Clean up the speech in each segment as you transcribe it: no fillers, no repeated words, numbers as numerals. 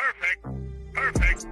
Perfect. Perfect.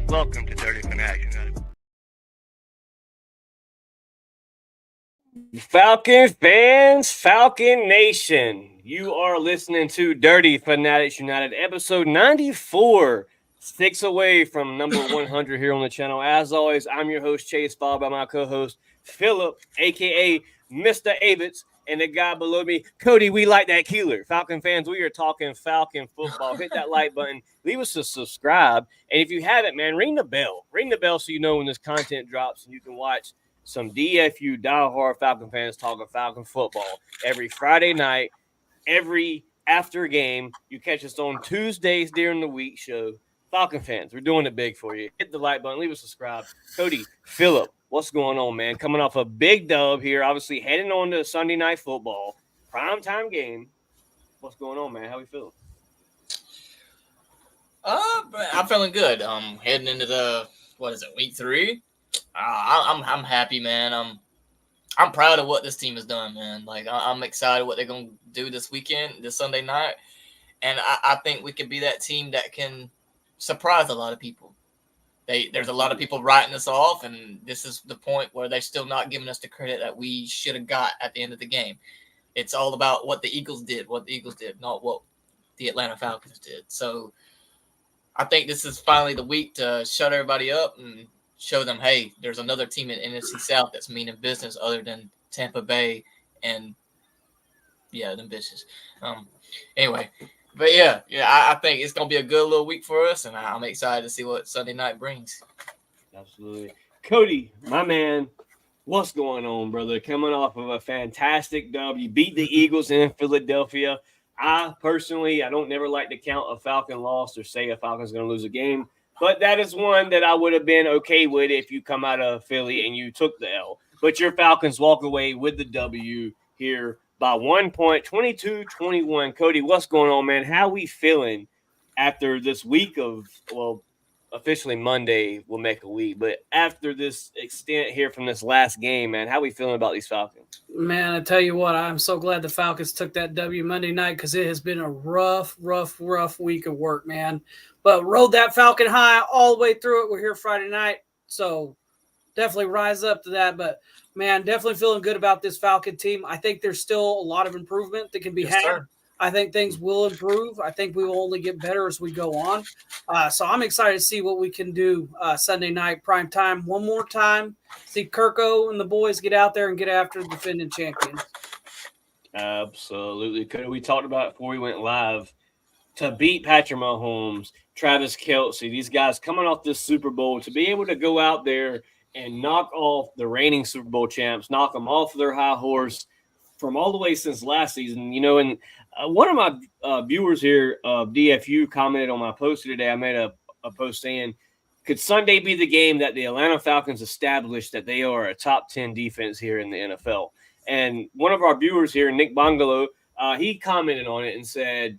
Welcome to Dirty Fanatics. Falcon fans, Falcon Nation, you are listening to Dirty Fanatics United, episode 94, 6 away from number 100 here on the channel. As always, I'm your host, Chase, followed by my co-host, Philip, a.k.a. Mr. Avitz, and the guy below me, Cody. We like that killer. Falcon fans, we are talking Falcon football. Hit that like button, leave us a subscribe, and if you haven't, man, ring the bell. Ring the bell so you know when this content drops and you can watch some DFU diehard Falcon fans talking Falcon football every Friday night, every after game. You catch us on Tuesdays during the week show. Falcon fans, we're doing it big for you. Hit the like button, leave a subscribe. Cody, Philip, what's going on, man? Coming off a big dub here, obviously heading on to Sunday night football, primetime game. What's going on, man? How we feeling? I'm feeling good. Heading into the week 3. I'm happy, man. I'm proud of what this team has done, man. Like I'm excited what they're gonna do this weekend, this Sunday night, and I think we can be that team that can surprise a lot of people. There's a lot of people writing us off, and this is the point where they're still not giving us the credit that we should have got at the end of the game. It's all about what the Eagles did, not what the Atlanta Falcons did. So I think this is finally the week to shut everybody up and show them, hey, there's another team in NFC South that's meaning business other than Tampa Bay and, them bitches. Anyway, but I think it's going to be a good little week for us, and I'm excited to see what Sunday night brings. Absolutely. Cody, my man, what's going on, brother? Coming off of a fantastic dub. You beat the Eagles in Philadelphia. I don't never like to count a Falcon loss or say a Falcon's going to lose a game. But that is one that I would have been okay with if you come out of Philly and you took the L. But your Falcons walk away with the W here by 1 point, 22-21. Cody, what's going on, man? How we feeling after this week of, officially Monday will make a week, but after this extent here from this last game, man, how we feeling about these Falcons? Man, I tell you what, I'm so glad the Falcons took that W Monday night because it has been a rough week of work, man. But rode that Falcon high all the way through it. We're here Friday night, so definitely rise up to that. But, man, definitely feeling good about this Falcon team. I think there's still a lot of improvement that can be had. Sir. I think things will improve. I think we will only get better as we go on. So I'm excited to see what we can do Sunday night, prime time, one more time. See Kirko and the boys get out there and get after the defending champions. Absolutely. We talked about it before we went live. To beat Patrick Mahomes, Travis Kelce, these guys coming off this Super Bowl, to be able to go out there and knock off the reigning Super Bowl champs, knock them off their high horse from all the way since last season, and one of my viewers here, DFU, commented on my post today. I made a post saying, could Sunday be the game that the Atlanta Falcons established that they are a top 10 defense here in the NFL? And one of our viewers here, Nick Bongolo, he commented on it and said,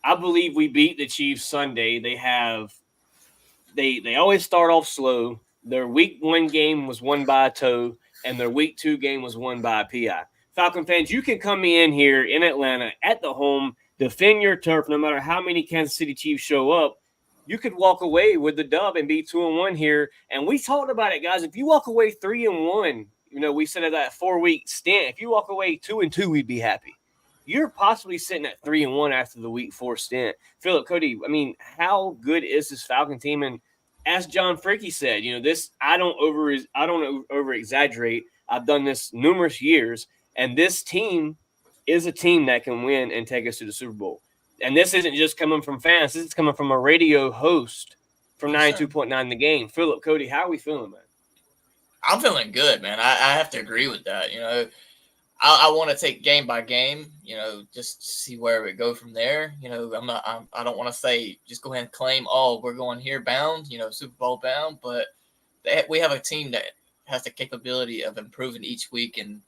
I believe we beat the Chiefs Sunday. They always start off slow. Their week 1 game was won by a toe, and their week 2 game was won by a PI. Falcon fans, you can come in here in Atlanta at the home, defend your turf, no matter how many Kansas City Chiefs show up. You could walk away with the dub and be 2-1 here. And we talked about it, guys. If you walk away 3-1, we said at that 4-week stint, if you walk away 2-2, we'd be happy. You're possibly sitting at 3-1 after the week 4 stint. Philip, Cody, how good is this Falcon team? And as John Fricke said, this I don't over exaggerate. I've done this numerous years. And this team is a team that can win and take us to the Super Bowl. And this isn't just coming from fans. This is coming from a radio host from 92.9 The Game. Philip, Cody, how are we feeling, man? I'm feeling good, man. I have to agree with that. I want to take game by game, just see where we go from there. I don't want to say just go ahead and claim, oh, we're going here bound, Super Bowl bound, but we have a team that has the capability of improving each week. And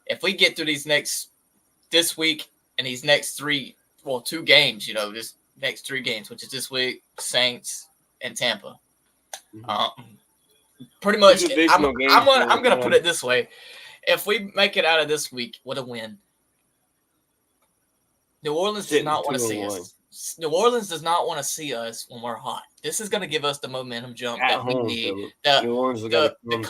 if we get through this week and these next 2 games, this next 3 games, which is this week, Saints and Tampa. Pretty much, I'm gonna put it this way: if we make it out of this week with a win, New Orleans does not want to see us. New Orleans does not want to see us when we're hot. This is going to give us the momentum jump that we need. The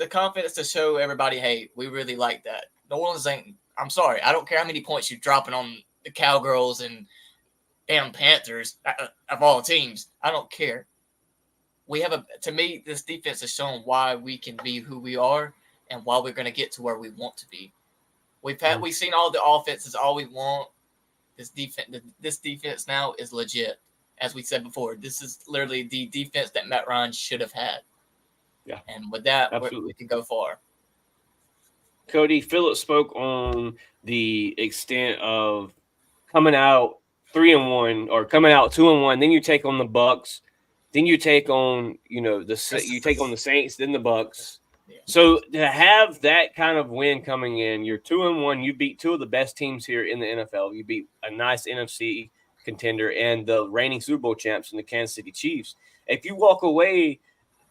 confidence to show everybody, hey, we really like that. New Orleans ain't. I'm sorry, I don't care how many points you're dropping on the Cowgirls and damn Panthers of all teams. I don't care. To me, this defense has shown why we can be who we are and why we're going to get to where we want to be. We've seen all the offenses, all we want. This defense now is legit. As we said before, this is literally the defense that Matt Ryan should have had. Yeah. And with that, we can go far. Cody, Phillips spoke on the extent of coming out 3-1 or coming out 2-1. Then you take on the Bucks. Then you take on, you take on the Saints, then the Bucks. Yeah. So to have that kind of win coming in, you're 2-1. You beat 2 of the best teams here in the NFL. You beat a nice NFC contender and the reigning Super Bowl champs in the Kansas City Chiefs. If you walk away,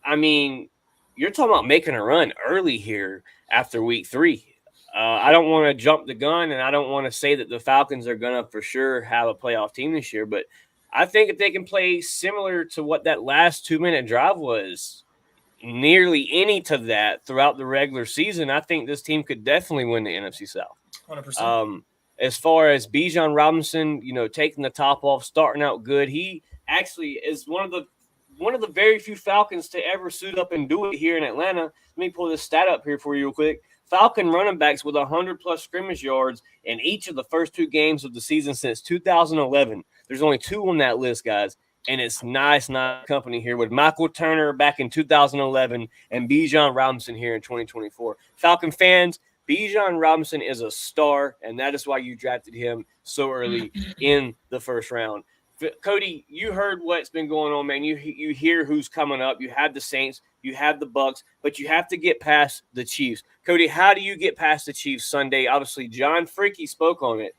I mean, you're talking about making a run early here after week 3. I don't want to jump the gun, and I don't want to say that the Falcons are going to for sure have a playoff team this year, but I think if they can play similar to what that last 2-minute drive was, nearly any to that throughout the regular season, I think this team could definitely win the NFC South. 100%. As far as Bijan Robinson, taking the top off, starting out good, he actually is one of the very few Falcons to ever suit up and do it here in Atlanta. Let me pull this stat up here for you real quick. Falcon running backs with 100-plus scrimmage yards in each of the first 2 games of the season since 2011. There's only 2 on that list, guys, and it's nice company here with Michael Turner back in 2011 and Bijan Robinson here in 2024. Falcon fans, Bijan Robinson is a star, and that is why you drafted him so early in the first round. Cody, you heard what's been going on, man. You hear who's coming up. You have the Saints, you have the Bucks, but you have to get past the Chiefs. Cody, how do you get past the Chiefs Sunday? Obviously, John Freaky spoke on it.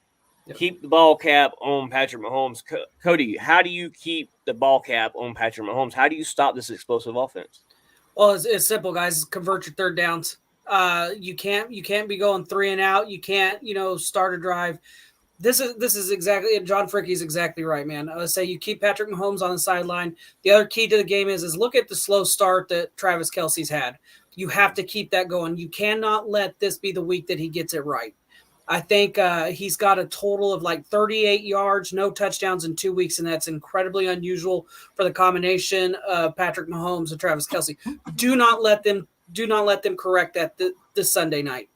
Yep. Keep the ball cap on Patrick Mahomes. Cody, how do you keep the ball cap on Patrick Mahomes? How do you stop this explosive offense? Well, it's simple, guys. Convert your third downs. You can't be going 3 and out. You can't, start a drive. This is exactly, and John Fricke is exactly right, man. I would say you keep Patrick Mahomes on the sideline. The other key to the game is look at the slow start that Travis Kelce's had. You have to keep that going. You cannot let this be the week that he gets it right. I think he's got a total of like 38 yards, no touchdowns in 2 weeks, and that's incredibly unusual for the combination of Patrick Mahomes and Travis Kelce. Do not let them correct that this Sunday night.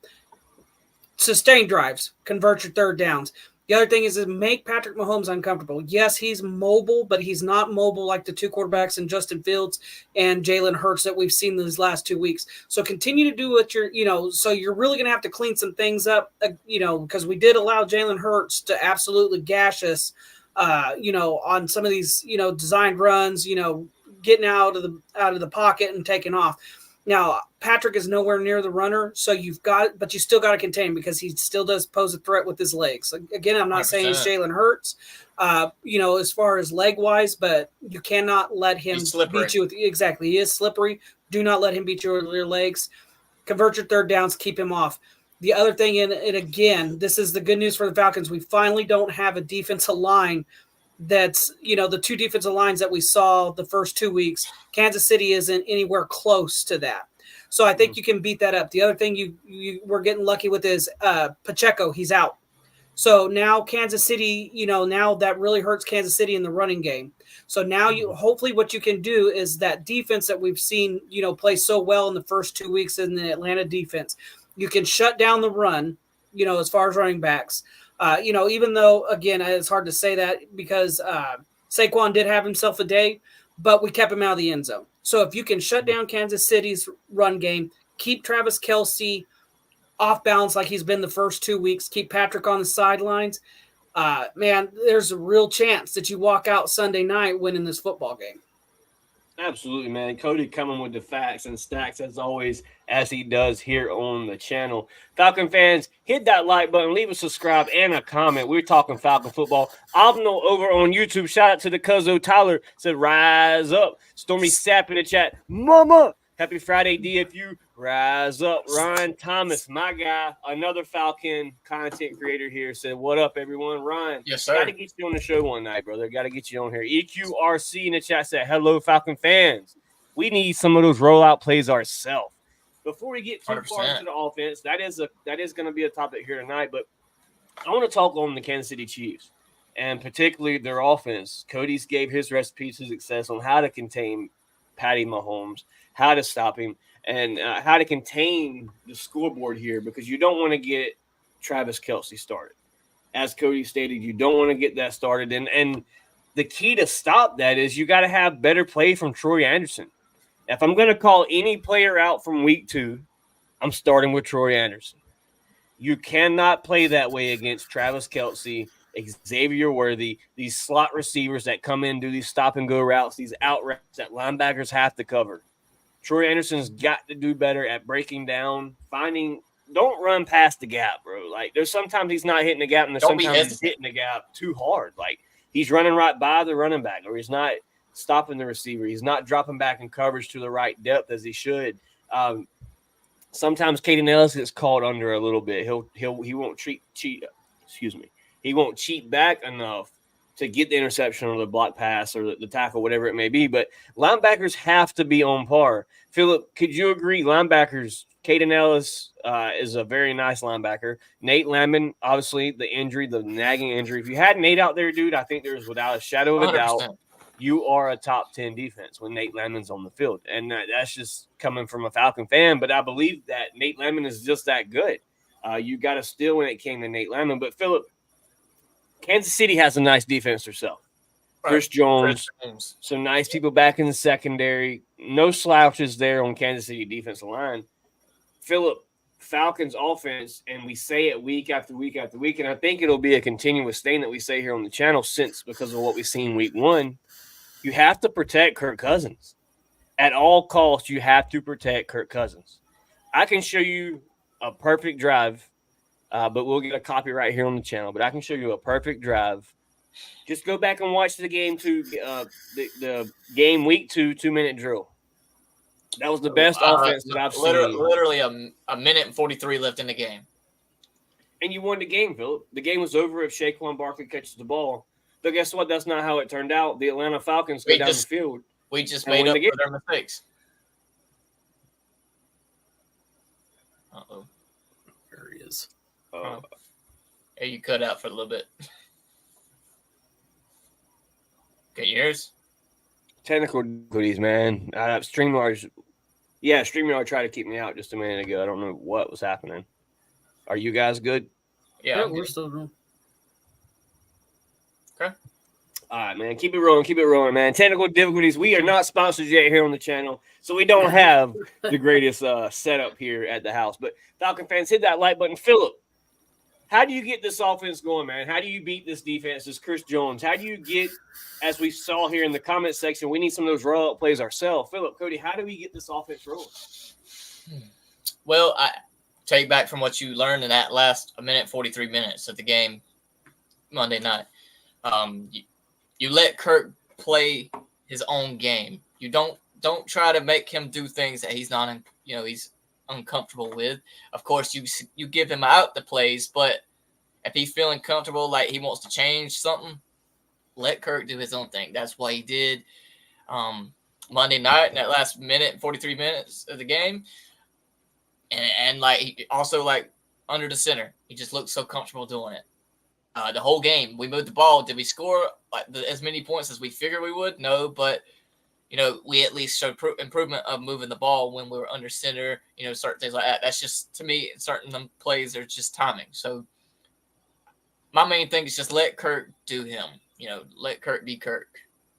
Sustain drives, convert your third downs. The other thing is make Patrick Mahomes uncomfortable. Yes, he's mobile, but he's not mobile like the 2 quarterbacks in Justin Fields and Jalen Hurts that we've seen these last 2 weeks. So continue to do what so you're really going to have to clean some things up, because we did allow Jalen Hurts to absolutely gash us, on some of these, designed runs, getting out of the pocket and taking off. Now, Patrick is nowhere near the runner, so but you still got to contain because he still does pose a threat with his legs. Again, I'm not 100%. Saying he's Jalen Hurts, as far as leg-wise, but you cannot let him beat you with – exactly. He is slippery. Do not let him beat you with your legs. Convert your third downs. Keep him off. The other thing, and again, this is the good news for the Falcons. We finally don't have a defensive line that's, the 2 defensive lines that we saw the first 2 weeks. Kansas City isn't anywhere close to that. So I think you can beat that up. The other thing you we're getting lucky with is Pacheco. He's out. So now Kansas City, now that really hurts Kansas City in the running game. So now hopefully what you can do is that defense that we've seen, play so well in the first 2 weeks in the Atlanta defense, you can shut down the run, as far as running backs. Even though, again, it's hard to say that because Saquon did have himself a day, but we kept him out of the end zone. So if you can shut down Kansas City's run game, keep Travis Kelce off balance like he's been the first 2 weeks, keep Patrick on the sidelines, man, there's a real chance that you walk out Sunday night winning this football game. Absolutely, man. Cody coming with the facts and stacks as always, as he does here on the channel. Falcon fans, hit that like button, leave a subscribe and a comment. We're talking Falcon football. Abno over on YouTube. Shout out to the Cuzzo Tyler. Said, rise up. Stormy Sapp in the chat. Mama. Happy Friday, DFU. Rise up. Ryan Thomas, my guy, another Falcon content creator here, said, what up, everyone? Ryan, yes, sir. Got to get you on the show one night, brother. Got to get you on here. EQRC in the chat said, hello, Falcon fans. We need some of those rollout plays ourselves. Before we get too 100%. far into the offense, that is going to be a topic here tonight, but I want to talk on the Kansas City Chiefs and particularly their offense. Cody's gave his recipe to success on how to contain Patty Mahomes, how to stop him, and how to contain the scoreboard here, because you don't want to get Travis Kelce started. As Cody stated, you don't want to get that started. And the key to stop that is you got to have better play from Troy Anderson. If I'm going to call any player out from week 2, I'm starting with Troy Anderson. You cannot play that way against Travis Kelce, Xavier Worthy, these slot receivers that come in, do these stop-and-go routes, these out routes that linebackers have to cover. Troy Anderson's got to do better at breaking down, don't run past the gap, bro. Like, there's sometimes he's not hitting the gap, and there's sometimes he's hitting the gap too hard. Like, he's running right by the running back, or he's not stopping the receiver. He's not dropping back in coverage to the right depth as he should. Sometimes Caden Ellis gets caught under a little bit. He won't cheat. He won't cheat back enough to get the interception or the block pass or the tackle, whatever it may be. But linebackers have to be on par. Philip, could you agree? Linebackers, Caden Ellis is a very nice linebacker. Nate Landman, obviously, the nagging injury. If you had Nate out there, dude, I think there's without a shadow of a 100%. doubt, you are a top 10 defense when Nate Landman's on the field. And that's just coming from a Falcon fan. But I believe that Nate Landman is just that good. You got to steal when it came to Nate Landman. But, Philip, Kansas City has a nice defense herself. Right. Chris Jones, some nice people back in the secondary. No slouches there on Kansas City defensive line. Philip, Falcons offense, and we say it week after week after week, and I think it'll be a continuous thing that we say here on the channel because of what we've seen week 1. You have to protect Kirk Cousins. At all costs, you have to protect Kirk Cousins. I can show you a perfect drive, but we'll get a copy right here on the channel. But I can show you a perfect drive. Just go back and watch the game the game week 2 2-minute drill. That was the best offense that I've seen. Literally a minute and 43 left in the game. And you won the game, Philip. The game was over if Saquon Barkley catches the ball. But guess what? That's not how it turned out. The Atlanta Falcons go down the field. We just made up for their mistakes. Uh-oh. There he is. Yeah, you cut out for a little bit. Get yours? Technical difficulties, man. StreamYard tried to keep me out just a minute ago. I don't know what was happening. Are you guys good? Yeah, we're still going. Okay. All right, man. Keep it rolling, man. Technical difficulties. We are not sponsored yet here on the channel, so we don't have the greatest setup here at the house. But Falcon fans, hit that like button. Philip, how do you get this offense going, man? How do you beat this defense, this Chris Jones? How do you get, as we saw here in the comment section, we need some of those roll-up plays ourselves. Philip, Cody, how do we get this offense rolling? Well, I take back from what you learned in that last 43 minutes of the game Monday night. You let Kirk play his own game. You don't try to make him do things that he's not, he's uncomfortable with. Of course, you give him out the plays, but if he's feeling comfortable, like he wants to change something, let Kirk do his own thing. That's what he did Monday night in that last 43 minutes of the game. And like he also like under the center, he just looked so comfortable doing it. The whole game, we moved the ball. Did we score as many points as we figured we would? No, but we at least showed improvement of moving the ball when we were under center. Certain things like that. That's just, to me, certain plays are just timing. So my main thing is just let Kirk do him. Let Kirk be Kirk.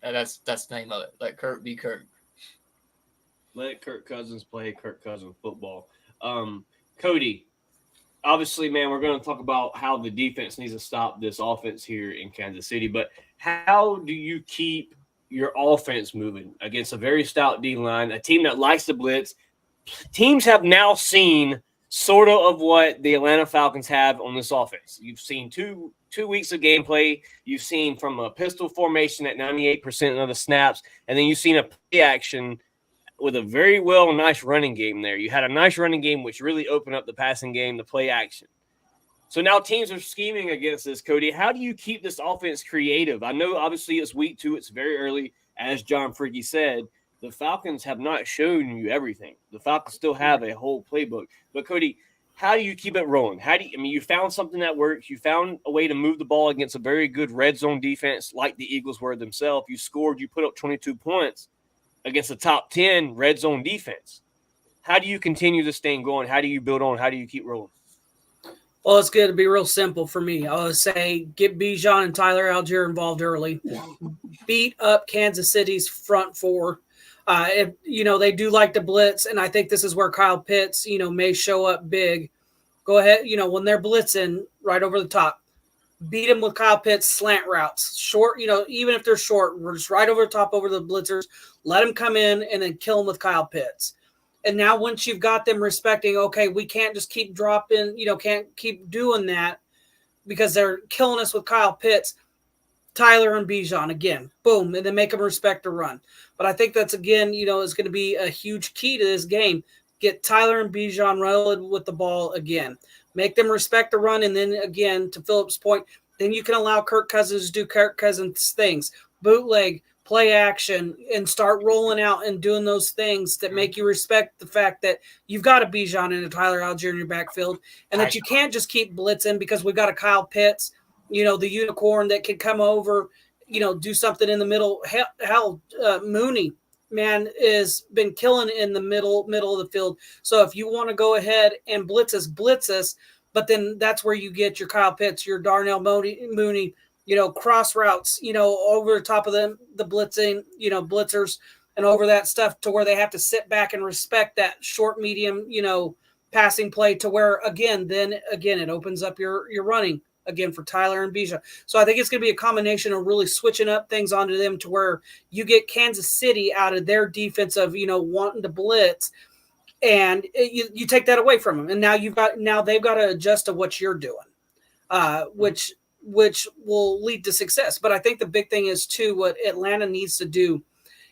That's the name of it. Let Kirk be Kirk. Let Kirk Cousins play Kirk Cousins football. Cody, obviously, man, we're going to talk about how the defense needs to stop this offense here in Kansas City. But how do you keep your offense moving against a very stout D line, a team that likes to blitz? Teams have now seen sort of what the Atlanta Falcons have on this offense. You've seen two weeks of gameplay. You've seen from a pistol formation at 98% of the snaps, and then you've seen a play action with a very nice running game there. You had a nice running game, which really opened up the passing game, the play action. So now teams are scheming against this, Cody. How do you keep this offense creative? I know, obviously, it's week 2. It's very early. As John Freaky said, the Falcons have not shown you everything. The Falcons still have a whole playbook. But, Cody, how do you keep it rolling? You found something that works. You found a way to move the ball against a very good red zone defense like the Eagles were themselves. You scored. You put up 22 points against a top 10 red zone defense. How do you continue this thing going? How do you build on? How do you keep rolling? Well, it's going to be real simple for me. I would say get Bijan and Tyler Algier involved early. Beat up Kansas City's front four. They do like to blitz, and I think this is where Kyle Pitts, may show up big. Go ahead, when they're blitzing right over the top, beat them with Kyle Pitts slant routes. Short, even if they're short, we're just right over the top over the blitzers. Let them come in and then kill them with Kyle Pitts. And now once you've got them respecting, okay, we can't just keep dropping, can't keep doing that because they're killing us with Kyle Pitts. Tyler and Bijan again, boom, and then make them respect the run. But I think that's, again, is going to be a huge key to this game. Get Tyler and Bijan rolling with the ball again. Make them respect the run, and then, again, to Phillip's point, then you can allow Kirk Cousins to do Kirk Cousins things. Bootleg, play action, and start rolling out and doing those things that make you respect the fact that you've got a Bijan and a Tyler Algier in your backfield, and that you can't just keep blitzing because we've got a Kyle Pitts, the unicorn that can come over, do something in the middle. Hell, Mooney, man, has been killing in the middle of the field. So if you want to go ahead and blitz us, but then that's where you get your Kyle Pitts, your Darnell Mooney, cross routes, over the top of the blitzing, blitzers, and over that stuff to where they have to sit back and respect that short, medium, passing play to where, again, it opens up your running again for Tyler and Bijan. So I think it's going to be a combination of really switching up things onto them to where you get Kansas City out of their defense of, wanting to blitz, and you take that away from them. And now they've got to adjust to what you're doing, which will lead to success. But I think the big thing is, too, what Atlanta needs to do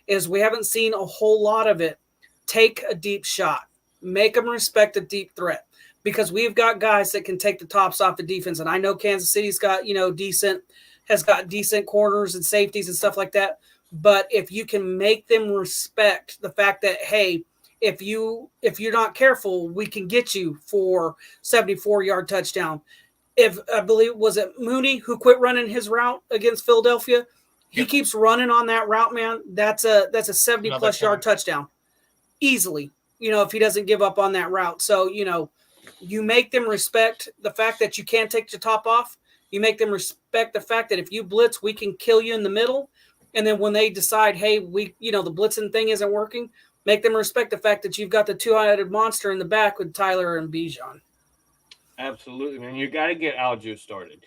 is we haven't seen a whole lot of it. Take a deep shot. Make them respect a deep threat. Because we've got guys that can take the tops off the defense. And I know Kansas City's got, has got decent corners and safeties and stuff like that. But if you can make them respect the fact that, hey, if you're not careful, we can get you for 74-yard touchdown. If I believe, was it Mooney who quit running his route against Philadelphia? He keeps running on that route, man. That's a 70-plus yard touchdown. Easily, if he doesn't give up on that route. So, you make them respect the fact that you can't take your top off. You make them respect the fact that if you blitz, we can kill you in the middle. And then when they decide, hey, the blitzing thing isn't working, make them respect the fact that you've got the two-headed monster in the back with Tyler and Bijan. Absolutely, man. You got to get Algier started.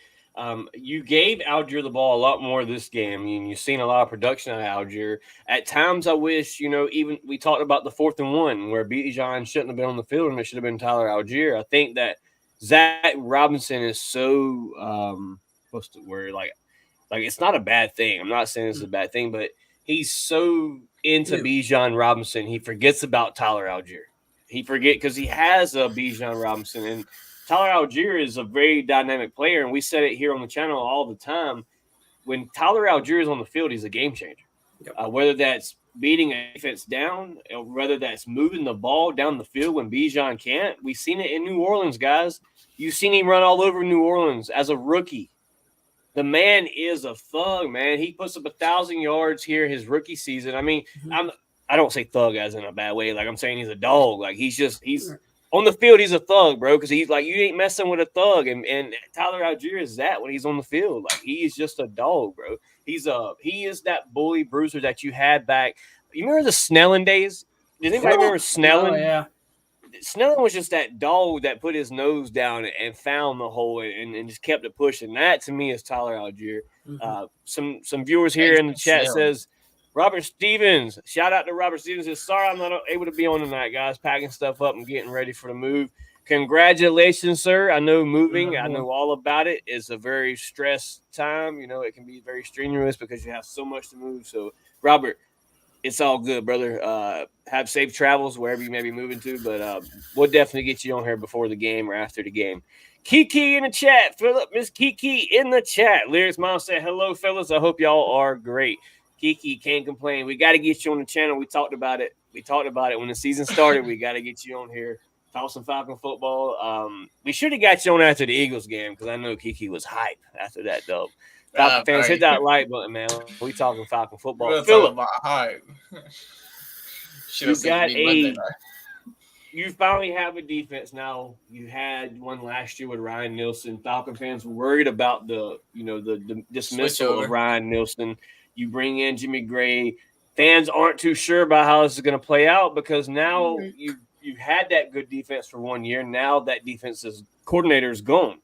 You gave Algier the ball a lot more this game. I mean, you've seen a lot of production out of Algier. At times, I wish, even we talked about the 4th and 1 where Bijan shouldn't have been on the field and it should have been Tyler Algier. I think that Zach Robinson is so what's the word? Like it's not a bad thing. I'm not saying it's a bad thing, but he's so into Bijan Robinson, he forgets about Tyler Algier. He forget because he has a Bijan Robinson, and Tyler Algier is a very dynamic player, and we said it here on the channel all the time. When Tyler Algier is on the field, he's a game changer. Yep. Whether that's beating a defense down, or whether that's moving the ball down the field when Bijan can't. We've seen it in New Orleans, guys. You've seen him run all over New Orleans as a rookie. The man is a thug, man. He puts up 1,000 yards here his rookie season. I mean, I don't say thug as in a bad way. Like, I'm saying he's a dog. Like, he's on the field, he's a thug, bro, because he's like, you ain't messing with a thug. And Tyler Algier is that when he's on the field. Like, he's just a dog, bro. He is that bully bruiser that you had back. You remember the Snelling days? Does anybody remember Snelling? Oh, yeah. Snelling was just that dog that put his nose down and found the hole and just kept it pushing. That to me is Tyler Algier. Some viewers here in the chat says Robert Stevens. Shout out to Robert Stevens. Says, sorry I'm not able to be on tonight, guys. Packing stuff up and getting ready for the move. Congratulations, sir. I know moving. I know all about it. It's a very stressed time. You know, it can be very strenuous because you have so much to move. So, Robert, it's all good, brother. Have safe travels wherever you may be moving to, but we'll definitely get you on here before the game or after the game. Kiki in the chat. Philip, Miss Kiki in the chat. Lyrics Mom said, hello, fellas. I hope y'all are great. Kiki, can't complain. We got to get you on the channel. We talked about it. When the season started. We got to get you on here. Talk some Falcon football. We should have got you on after the Eagles game because I know Kiki was hype after that, though. Falcon fans, hit that like button, man. We talking Falcon football. We're talking about hype. You finally have a defense now. You had one last year with Ryan Nielsen. Falcon fans were worried about the dismissal of Ryan Nielsen. You bring in Jimmy Gray. Fans aren't too sure about how this is going to play out because now you had that good defense for 1 year. Now that defense's coordinator is gone.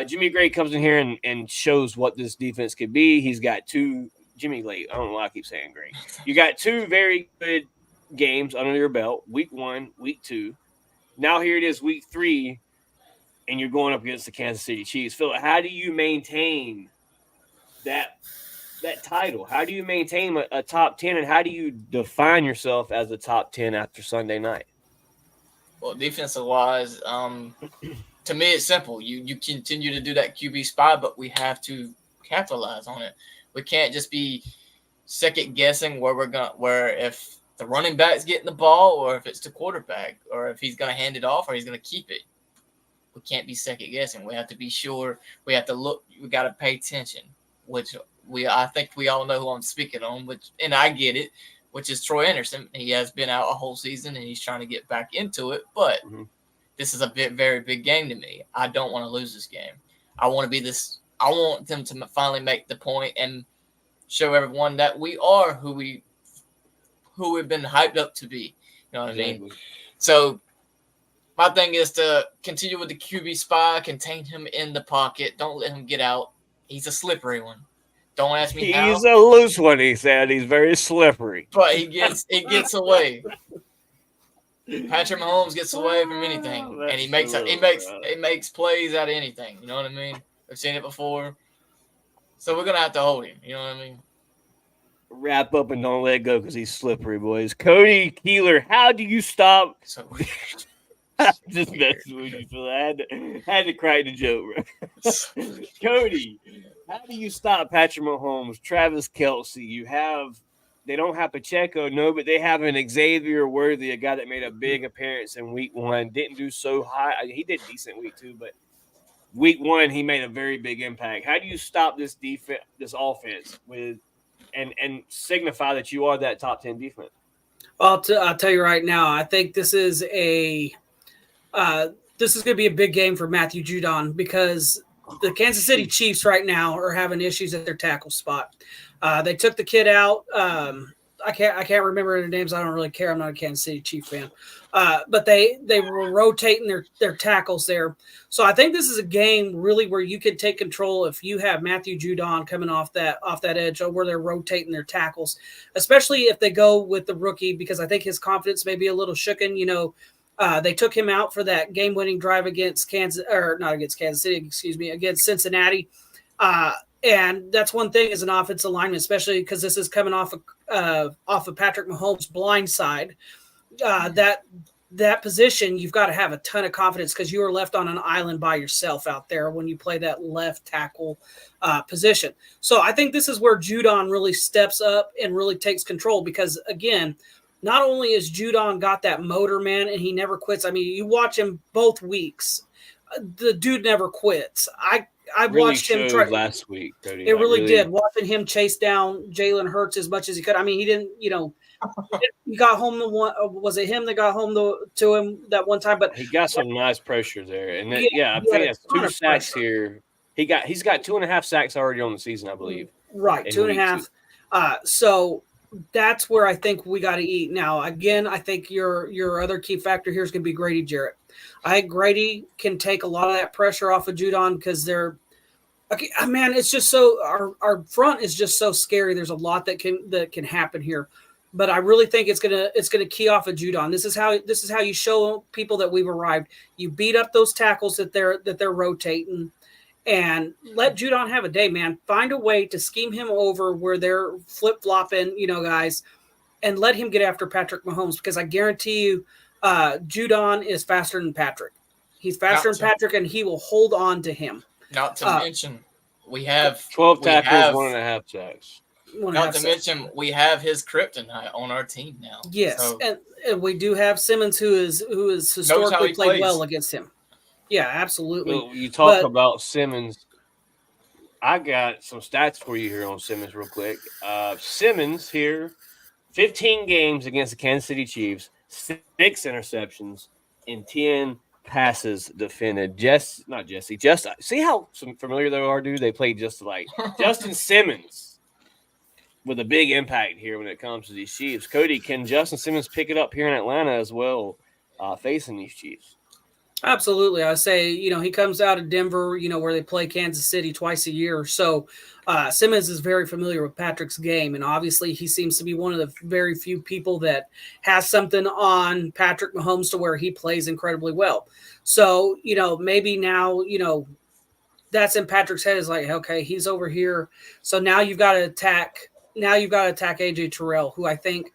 Jimmy Gray comes in here and shows what this defense could be. He's got Jimmy Late. I don't know why I keep saying Gray. You got two very good games under your belt, week 1, week 2. Now here it is, week 3, and you're going up against the Kansas City Chiefs. Phil, how do you maintain that title? How do you maintain a top 10, and how do you define yourself as a top 10 after Sunday night? Well, defensive-wise, to me, it's simple. You continue to do that QB spy, but we have to capitalize on it. We can't just be second guessing where if the running back's getting the ball or if it's the quarterback or if he's going to hand it off or he's going to keep it. We can't be second guessing. We have to be sure. We have to look. We got to pay attention, which I think we all know who I'm speaking on, and I get it, which is Troy Anderson. He has been out a whole season and he's trying to get back into it, but this is a very big game to me. I don't want to lose this game. I want them to finally make the point and show everyone that we are who we've been hyped up to be. You know what I mean? So my thing is to continue with the QB spy, contain him in the pocket. Don't let him get out. He's a slippery one. Don't ask me how. He's a loose one, he said. He's very slippery. But it gets away. Patrick Mahomes gets away from anything, and he makes plays out of anything. You know what I mean? I've seen it before. So we're gonna have to hold him. You know what I mean? Wrap up and don't let go because he's slippery, boys. Cody Keeler, how do you stop? So Just messing with you, Phil. I had to crack the joke, bro. Cody, how do you stop Patrick Mahomes, Travis Kelce? They don't have Pacheco, no, but they have an Xavier Worthy, a guy that made a big appearance in week 1. Didn't do so high. He did decent week 2, but week 1 he made a very big impact. How do you stop this offense and signify that you are that top 10 defense? I'll tell you right now, I think this is going to be a big game for Matthew Judon because the Kansas City Chiefs right now are having issues at their tackle spot. They took the kid out. I can't remember their names. I don't really care. I'm not a Kansas City Chief fan. But they were rotating their tackles there. So I think this is a game really where you can take control if you have Matthew Judon coming off that edge where they're rotating their tackles, especially if they go with the rookie, because I think his confidence may be a little shooken. You know, they took him out for that game-winning drive against against Cincinnati. And that's one thing as an offensive lineman, especially because this is coming off of Patrick Mahomes' blind side. That position, you've got to have a ton of confidence because you are left on an island by yourself out there when you play that left tackle position. So I think this is where Judon really steps up and really takes control because, again, not only is Judon got that motor, man, and he never quits. I mean, you watch him both weeks. The dude never quits. I really watched him try last week. Cody. It really did. Watching him chase down Jalen Hurts as much as he could. I mean, he didn't, he got home the one. Was it him that got home to him that one time? But he got some nice pressure there, and I think he has 2 sacks here. He's got 2.5 sacks already on the season, I believe. Right, in 2.5. So that's where I think we got to eat. Now, again, I think your other key factor here is going to be Grady Jarrett. I think Grady can take a lot of that pressure off of Judon because they're okay. Man, it's just so our front is just so scary. There's a lot that can happen here, but I really think it's gonna key off of Judon. This is how you show people that we've arrived. You beat up those tackles that they're rotating and let Judon have a day, man. Find a way to scheme him over where they're flip flopping, guys, and let him get after Patrick Mahomes because I guarantee you, Judon is faster than Patrick. He's faster than Patrick, and he will hold on to him. Not to mention, we have 12 tackles, 1.5 sacks. Not to mention, we have his kryptonite on our team now. Yes, so, and we do have Simmons, who is historically played well against him. Yeah, absolutely. Well, you talk about Simmons. I got some stats for you here on Simmons real quick. Simmons here, 15 games against the Kansas City Chiefs, 6 interceptions, and 10 passes defended. See how familiar they are, dude? They play just like Justin Simmons with a big impact here when it comes to these Chiefs. Cody, can Justin Simmons pick it up here in Atlanta as well, facing these Chiefs? Absolutely. I say, he comes out of Denver, where they play Kansas City twice a year. So Simmons is very familiar with Patrick's game. And obviously he seems to be one of the very few people that has something on Patrick Mahomes to where he plays incredibly well. So, maybe now, that's in Patrick's head is like, okay, he's over here. So now you've got to attack AJ Terrell, who I think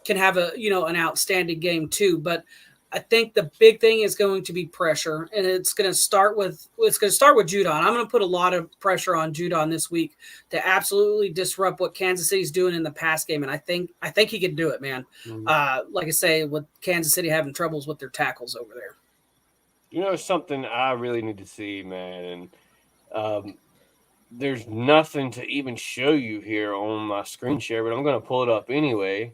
can have an outstanding game too. But I think the big thing is going to be pressure, and it's going to start with Judon. I'm going to put a lot of pressure on Judon this week to absolutely disrupt what Kansas City's doing in the pass game, and I think he can do it, man. Mm-hmm. Like I say, with Kansas City having troubles with their tackles over there. Something I really need to see, man, and there's nothing to even show you here on my screen share, but I'm going to pull it up anyway.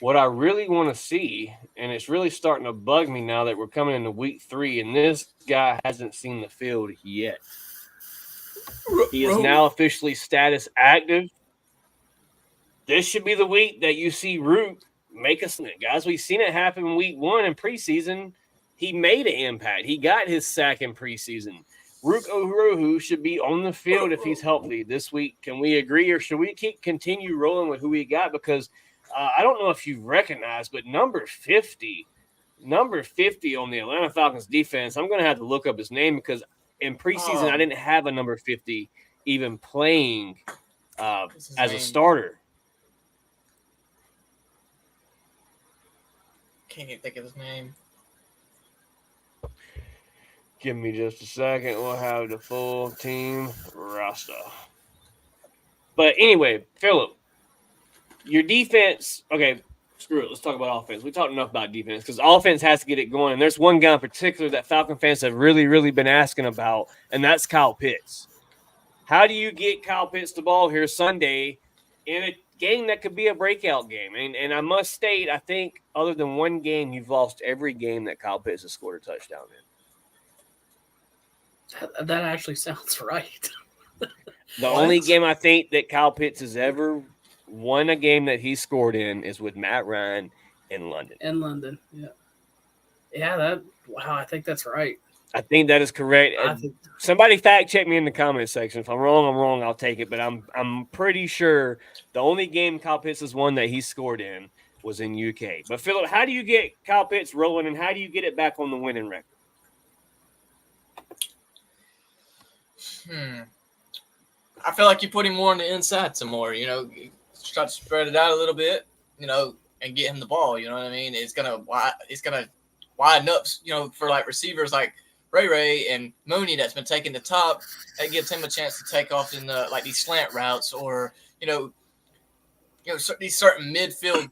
What I really want to see, and it's really starting to bug me now that we're coming into week 3, and this guy hasn't seen the field yet. He is now officially status active. This should be the week that you see Root make us, guys. We've seen it happen in week 1 in preseason. He made an impact. He got his sack in preseason. Rook Orohu should be on the field if he's healthy this week. Can we agree, or should we continue rolling with who we got? Because I don't know if you've recognized, but number 50 on the Atlanta Falcons defense, I'm going to have to look up his name because in preseason I didn't have a number 50 even playing as a starter. Can't even think of his name. Give me just a second. We'll have the full team roster. But anyway, Philip, your defense, okay, screw it. Let's talk about offense. We talked enough about defense because offense has to get it going. And there's one guy in particular that Falcon fans have really, really been asking about, and that's Kyle Pitts. How do you get Kyle Pitts the ball here Sunday in a game that could be a breakout game? And I must state, I think other than one game, you've lost every game that Kyle Pitts has scored a touchdown in. That actually sounds right. The only game I think that Kyle Pitts has ever won a game that he scored in is with Matt Ryan in London. Yeah. Yeah, I think that's right. I think that is correct. Somebody fact check me in the comment section. If I'm wrong, I'll take it. But I'm pretty sure the only game Kyle Pitts has won that he scored in was in UK. But Philip, how do you get Kyle Pitts rolling, and how do you get it back on the winning record? I feel like you put him more on the inside some more, try to spread it out a little bit, and get him the ball, you know what I mean? It's gonna widen up, for like receivers like Ray and Mooney that's been taking the top. That gives him a chance to take off in the these slant routes or these certain midfield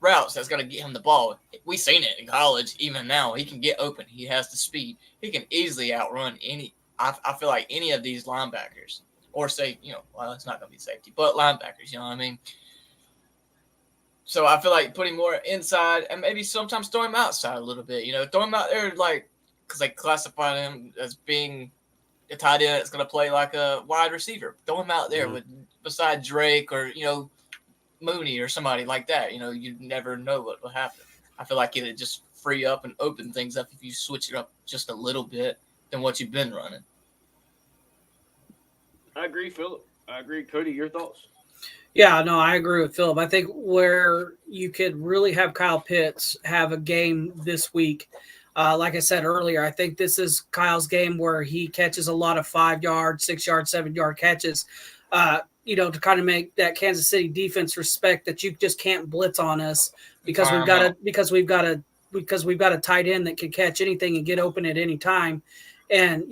routes that's gonna get him the ball. We've seen it in college. Even now, he can get open. He has the speed. He can easily outrun any. I feel like any of these linebackers, or say, it's not going to be safety, but linebackers, you know what I mean? So I feel like putting more inside and maybe sometimes throw him outside a little bit, throw him out there because they classify him as being a tight end that's going to play like a wide receiver. Throw him out there beside Drake or, Mooney or somebody like that. You never know what will happen. I feel like it'd just free up and open things up if you switch it up just a little bit than what you've been running. I agree, Philip. I agree. Cody, your thoughts? Yeah, no, I agree with Philip. I think where you could really have Kyle Pitts have a game this week, like I said earlier, I think this is Kyle's game where he catches a lot of 5-yard, 6-yard, 7-yard catches, to kind of make that Kansas City defense respect that you just can't blitz on us because we've got a tight end that can catch anything and get open at any time. And,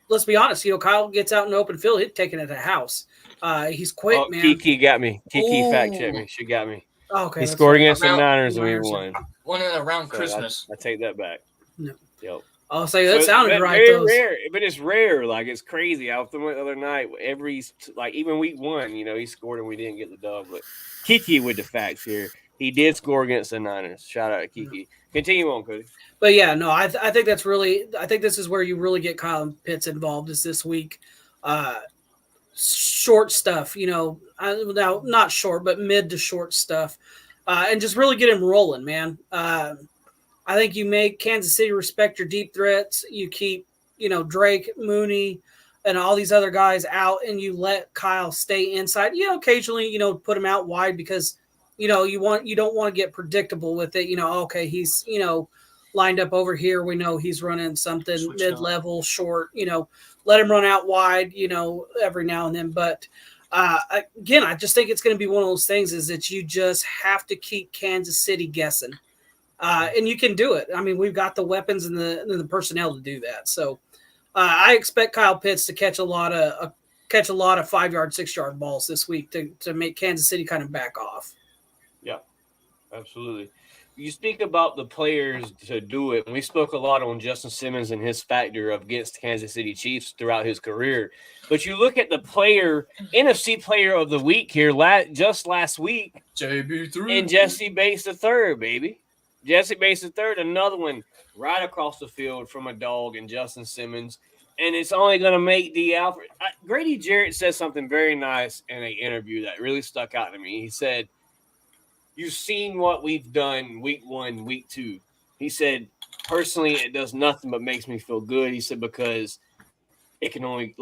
let's be honest, Kyle gets out in the open field, he's taking it to the house. He's quick, man. Kiki got me. Kiki fact checked me. She got me. Oh, okay. He scored against the Niners and we won. One in around Christmas. I take that back. No. Yep. I'll say that sounded right. Very rare, but it's rare. Like, it's crazy. I was the other night, even week 1, he scored and we didn't get the dub. But Kiki with the facts here. He did score against the Niners. Shout out to Kiki. Continue on, Cody. But yeah, no, I think that's really. I think this is where you really get Kyle Pitts involved. Is this week, short stuff. Now not short, but mid to short stuff, and just really get him rolling, man. I think you make Kansas City respect your deep threats. You keep, Drake, Mooney, and all these other guys out, and you let Kyle stay inside. Occasionally, put him out wide because, you don't want to get predictable with it. Okay, he's, lined up over here. We know he's running something mid-level, short. Let him run out wide, every now and then. But again, I just think it's going to be one of those things is that you just have to keep Kansas City guessing. And you can do it. I mean, we've got the weapons and the personnel to do that. So I expect Kyle Pitts to catch a lot of 5-yard, 6-yard balls this week to make Kansas City kind of back off. Yeah, absolutely. You speak about the players to do it, and we spoke a lot on Justin Simmons and his factor against Kansas City Chiefs throughout his career. But you look at the NFC Player of the Week here just last week, JB3 and Jesse Bates III, baby. Jesse Bates III, another one right across the field from a dog and Justin Simmons. And it's only going to make D. Alfred. Grady Jarrett said something very nice in an interview that really stuck out to me. He said, "You've seen what we've done week 1, week 2." He said, "Personally, it does nothing but makes me feel good." He said, because it can only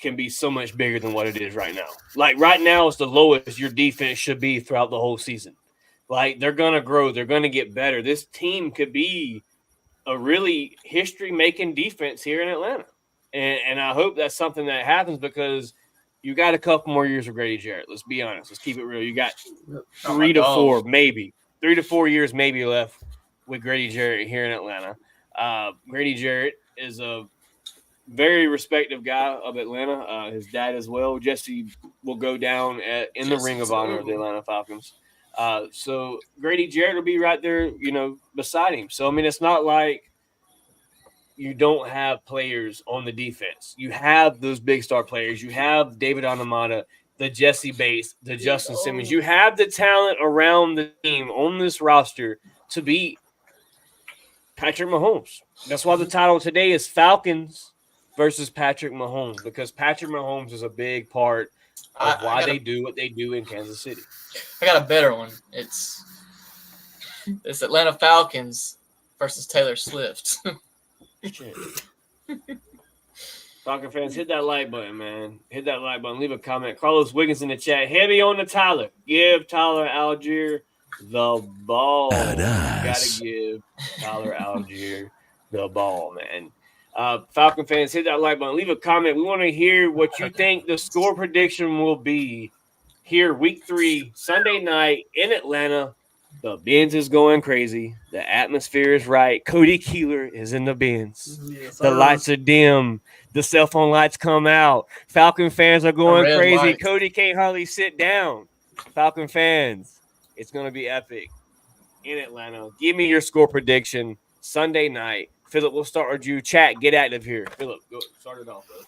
can be so much bigger than what it is right now. Like right now is the lowest your defense should be throughout the whole season. Like, they're going to grow. They're going to get better. This team could be a really history-making defense here in Atlanta. And I hope that's something that happens because you got a couple more years of Grady Jarrett. Let's be honest. Let's keep it real. You got 3 to 4 years maybe left with Grady Jarrett here in Atlanta. Grady Jarrett is a very respected guy of Atlanta. His dad as well. Jesse will go down in the Ring of Honor of the Atlanta Falcons. So Grady Jarrett will be right there, beside him. So, I mean, it's not like you don't have players on the defense. You have those big star players. You have David Onyemata, the Jesse Bates, the Justin Simmons. You have the talent around the team on this roster to beat Patrick Mahomes. That's why the title today is Falcons versus Patrick Mahomes, because Patrick Mahomes is a big part of why they do what they do in Kansas City. I got a better one. It's Atlanta Falcons versus Taylor Swift. Falcon fans, hit that like button, man. Hit that like button. Leave a comment. Carlos Wiggins in the chat. Heavy on the Tyler. Give Tyler Algier the ball. Gotta give Tyler Algier the ball, man. Falcon fans, hit that like button. Leave a comment. We want to hear what you think the score prediction will be here week 3, Sunday night in Atlanta. The Benz is going crazy. The atmosphere is right. Cody Keeler is in the Benz. Yes, the lights are dim. The cell phone lights come out. Falcon fans are going crazy. Lights. Cody can't hardly sit down. Falcon fans, it's going to be epic in Atlanta. Give me your score prediction Sunday night. Philip, we'll start with you. Chat, get active here. Philip, go start it off, bro. I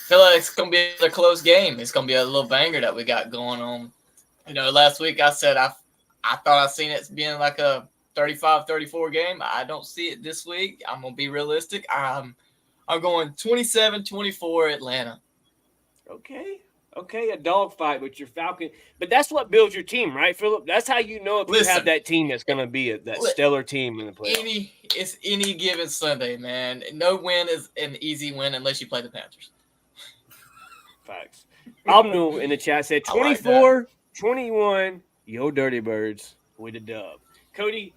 feel like it's going to be a close game. It's going to be a little banger that we got going on. Last week I said I thought I seen it being like a 35-34 game. I don't see it this week. I'm going to be realistic. I'm I'm going 27-24 Atlanta. Okay, a dogfight with your Falcon. But that's what builds your team, right, Philip? That's how you know if you have that team that's going to be that stellar team in the playoffs. It's any given Sunday, man. No win is an easy win unless you play the Panthers. Facts. Omnu in the chat said 24-21, yo Dirty Birds with a dub. Cody,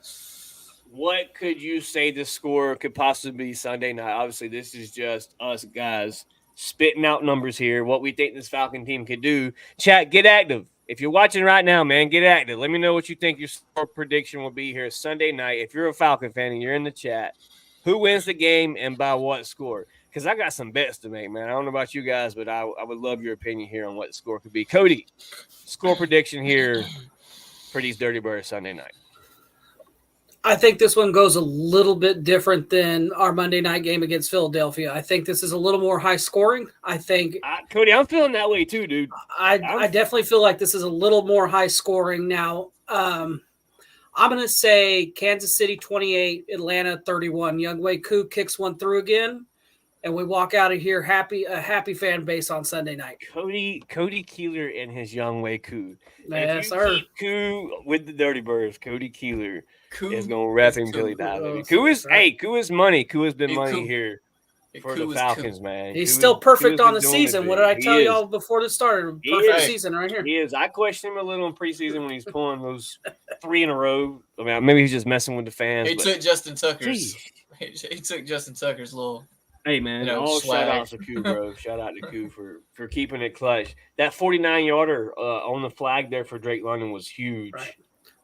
what could you say the score could possibly be Sunday night? Obviously, this is just us guys spitting out numbers here, what we think this Falcon team could do. Chat, get active. If you're watching right now, man, get active. Let me know what you think your score prediction will be here Sunday night. If you're a Falcon fan and you're in the chat, who wins the game and by what score? Because I got some bets to make, man. I don't know about you guys, but I would love your opinion here on what the score could be. Cody, score prediction here for these Dirty Birds Sunday night. I think this one goes a little bit different than our Monday night game against Philadelphia. I think this is a little more high scoring. I think Cody, I'm feeling that way too, dude. I definitely feel like this is a little more high scoring now. I'm going to say Kansas City 28, Atlanta 31. Younghoe Koo kicks one through again, and we walk out of here a happy fan base on Sunday night. Cody Keeler and his Younghoe Koo. Yes, sir. Koo with the Dirty Birds. Cody Keeler is going to rep him until he dies, baby. Koo is money. Koo has been money here for the Falcons, man. He's still perfect on the season. What did I tell y'all before this started? Perfect season right here. He is. I questioned him a little in preseason when he's pulling those 3 in a row. I mean, maybe he's just messing with the fans. He took Justin Tucker's. He took Justin Tucker's little. Hey, man, shout out to Koo, bro. Shout out to Koo for keeping it clutch. That 49-yarder on the flag there for Drake London was huge. Right.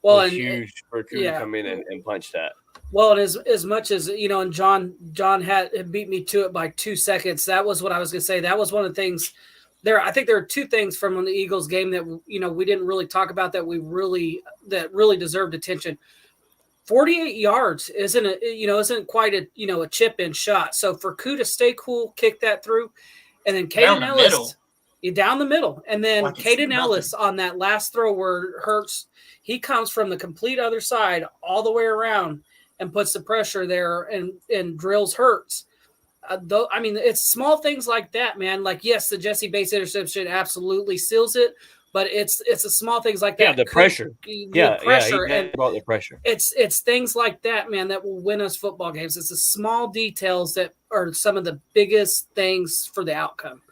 Well, and huge for Koo to come in and punch that. Well, and as much as, and John had beat me to it by 2 seconds. That was what I was going to say. That was one of the things there. I think there are 2 things from the Eagles game that, we didn't really talk about that that really deserved attention. 48 yards isn't quite a chip in shot. So for Koo to stay cool, kick that through, and then Caden Ellis down the middle, and then Caden Ellis on that last throw where Hurts, he comes from the complete other side all the way around and puts the pressure there and drills Hurts. It's small things like that, man. Like, yes, the Jesse Bates interception absolutely seals it. But it's a small things like that. Yeah, the pressure. Pressure. And about the pressure. It's things like that, man, that will win us football games. It's the small details that are some of the biggest things for the outcome.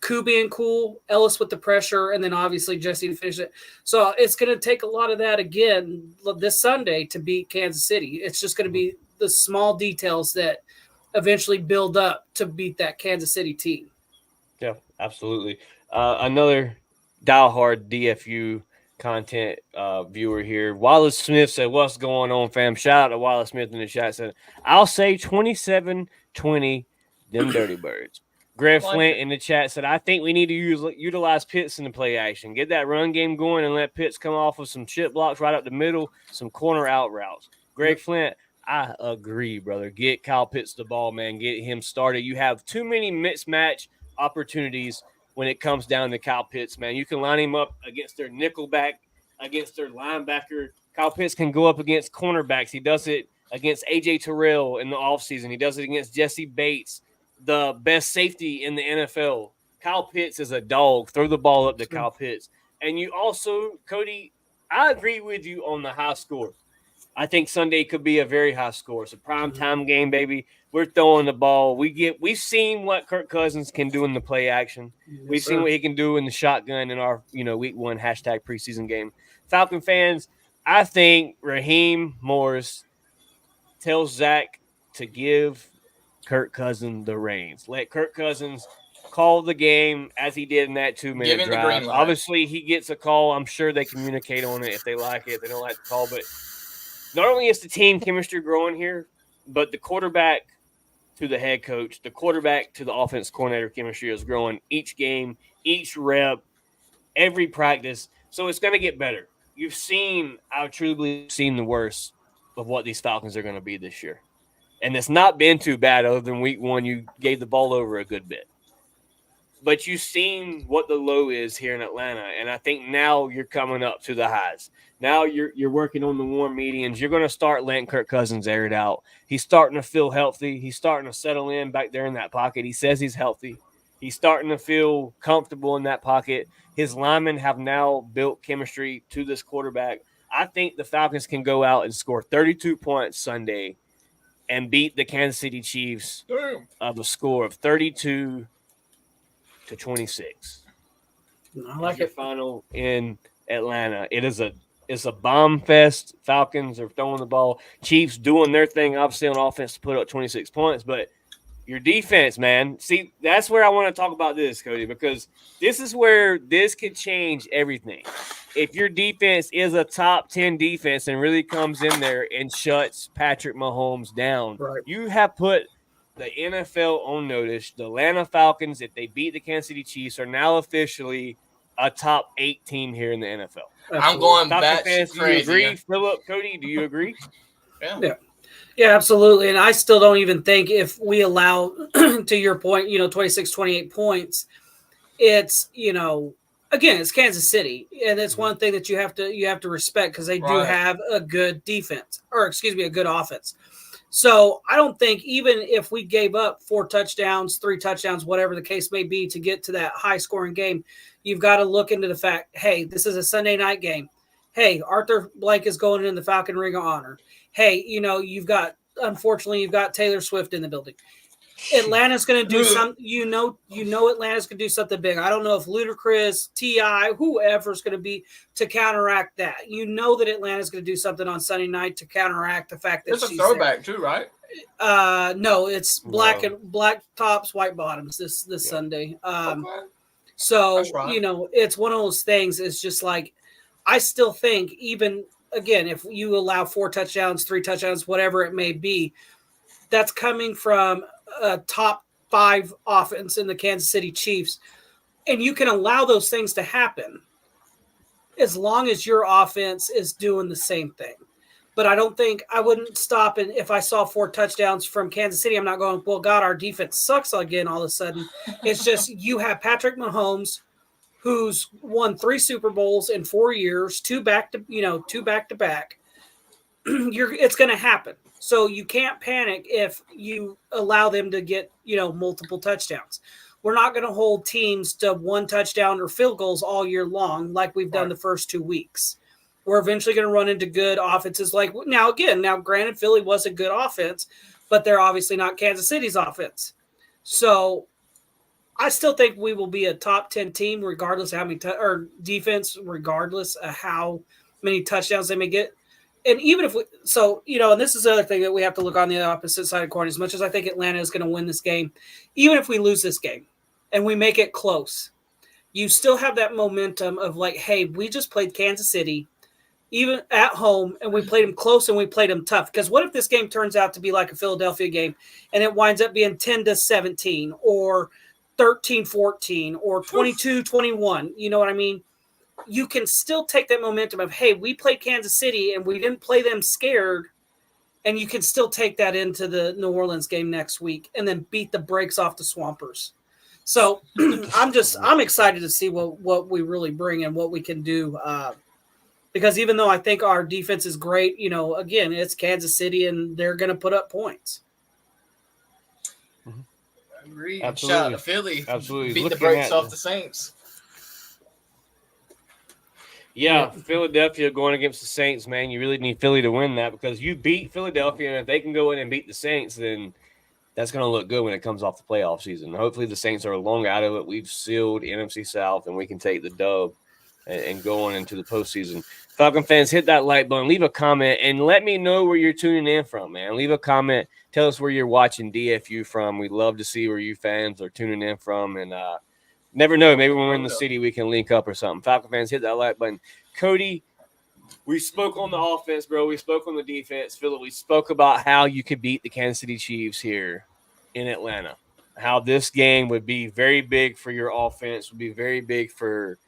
Koo being cool, Ellis with the pressure, and then obviously Jesse to finish it. So it's going to take a lot of that again this Sunday to beat Kansas City. It's just going to be the small details that eventually build up to beat that Kansas City team. Yeah, absolutely. Another diehard DFU content viewer here. Wallace Smith said, "What's going on, fam?" Shout out to Wallace Smith in the chat. Said, "I'll say 27-20, them Dirty Birds." Greg Flint in the chat said, "I think we need to utilize Pitts in the play action. Get that run game going and let Pitts come off with some chip blocks right up the middle, some corner out routes." Greg Flint, I agree, brother. Get Kyle Pitts the ball, man. Get him started. You have too many mismatch opportunities when it comes down to Kyle Pitts, man. You can line him up against their nickelback, against their linebacker. Kyle Pitts can go up against cornerbacks. He does it against A.J. Terrell in the offseason. He does it against Jesse Bates, the best safety in the NFL. Kyle Pitts is a dog. Throw the ball up to Kyle Pitts. And you also, Cody, I agree with you on the high score. I think Sunday could be a very high score. It's a primetime game, baby. We're throwing the ball. We've seen what Kirk Cousins can do in the play action. We've seen what he can do in the shotgun in our, week 1 #preseason game. Falcon fans, I think Raheem Morris tells Zach to give Kirk Cousins the reins. Let Kirk Cousins call the game as he did in that 2-minute drive. Obviously, he gets a call. I'm sure they communicate on it if they like it. They don't like the call, but not only is the team chemistry growing here, but the quarterback to the head coach, the quarterback to the offense coordinator chemistry is growing each game, each rep, every practice. So it's going to get better. I've truly seen the worst of what these Falcons are going to be this year. And it's not been too bad other than week 1. You gave the ball over a good bit. but you've seen what the low is here in Atlanta, and I think now you're coming up to the highs. Now you're working on the warm medians. You're going to start letting Kirk Cousins air it out. He's starting to feel healthy. He's starting to settle in back there in that pocket. He says he's healthy. He's starting to feel comfortable in that pocket. His linemen have now built chemistry to this quarterback. I think the Falcons can go out and score 32 points Sunday and beat the Kansas City Chiefs of a score of 32-26. I like Your it. final in Atlanta. It's a bomb fest. Falcons are throwing the ball. Chiefs doing their thing, obviously on offense to put up 26 points, but your defense, man. See, that's where I want to talk about this, Cody, because this is where this could change everything. If your defense is a top 10 defense and really comes in there and shuts Patrick Mahomes down, Right. you have put the NFL on notice. The Atlanta Falcons, if they beat the Kansas City Chiefs, are now officially a top 8 team here in the NFL. I'm going Falcon back fans, do you crazy. agree? Philip, Cody, do you agree? Yeah. Yeah, absolutely. And I still don't even think if we allow, to your point, 26, 28 points, it's, again, it's Kansas City. And it's one thing that you have to respect because they do have a good defense, or excuse me, a good offense. So I don't think even if we gave up 4 touchdowns, 3 touchdowns, whatever the case may be, to get to that high scoring game, you've got to look into the fact, hey, this is a Sunday night game. Hey, Arthur Blank is going in the Falcon Ring of Honor. Hey, unfortunately, you've got Taylor Swift in the building. Atlanta's going to do something. Atlanta's going to do something big. I don't know if Ludacris, T.I., whoever's going to be to counteract that. You know that Atlanta's going to do something on Sunday night to counteract the fact that It's a throwback too, right? No, it's black tops, white bottoms this Sunday. So it's one of those things. It's just like I still think even. Again, if you allow 4 touchdowns, 3 touchdowns, whatever it may be, that's coming from a top 5 offense in the Kansas City Chiefs. And you can allow those things to happen as long as your offense is doing the same thing. But I wouldn't stop. And if I saw 4 touchdowns from Kansas City, I'm not going, well, God, our defense sucks again all of a sudden. It's just you have Patrick Mahomes, who's won 3 Super Bowls in 4 years, 2 back to back. It's going to happen. So you can't panic if you allow them to get, multiple touchdowns. We're not going to hold teams to 1 touchdown or field goals all year long like we've done the first 2 weeks. We're eventually going to run into good offenses. Now, granted, Philly was a good offense, but they're obviously not Kansas City's offense. So I still think we will be a top 10 team, regardless of how many or defense, regardless of how many touchdowns they may get. And even if and this is the other thing that we have to look on the opposite side of the coin. As much as I think Atlanta is going to win this game, even if we lose this game and we make it close, you still have that momentum of hey, we just played Kansas City, even at home, and we played them close and we played them tough. Because what if this game turns out to be like a Philadelphia game and it winds up being 10-17 or 13-14 or 22-21, you know what I mean? You can still take that momentum of, hey, we played Kansas City and we didn't play them scared, and you can still take that into the New Orleans game next week and then beat the brakes off the Swampers. So I'm excited to see what we really bring and what we can do. Because even though I think our defense is great, again, it's Kansas City and they're going to put up points. Agreed. Absolutely. Shout out to Philly. Absolutely. Beat the brakes off the Saints. Yeah, Philadelphia going against the Saints, man. You really need Philly to win that because you beat Philadelphia, and if they can go in and beat the Saints, then that's going to look good when it comes off the playoff season. Hopefully the Saints are long out of it. We've sealed NFC South, and we can take the dub and go on into the postseason. Falcon fans, hit that like button, leave a comment, and let me know where you're tuning in from, man. Leave a comment. Tell us where you're watching DFU from. We'd love to see where you fans are tuning in from, and never know. Maybe when we're in the city, we can link up or something. Falcon fans, hit that like button. Cody, we spoke on the offense, bro. We spoke on the defense. Philip, we spoke about how you could beat the Kansas City Chiefs here in Atlanta, how this game would be very big for your offense, would be very big for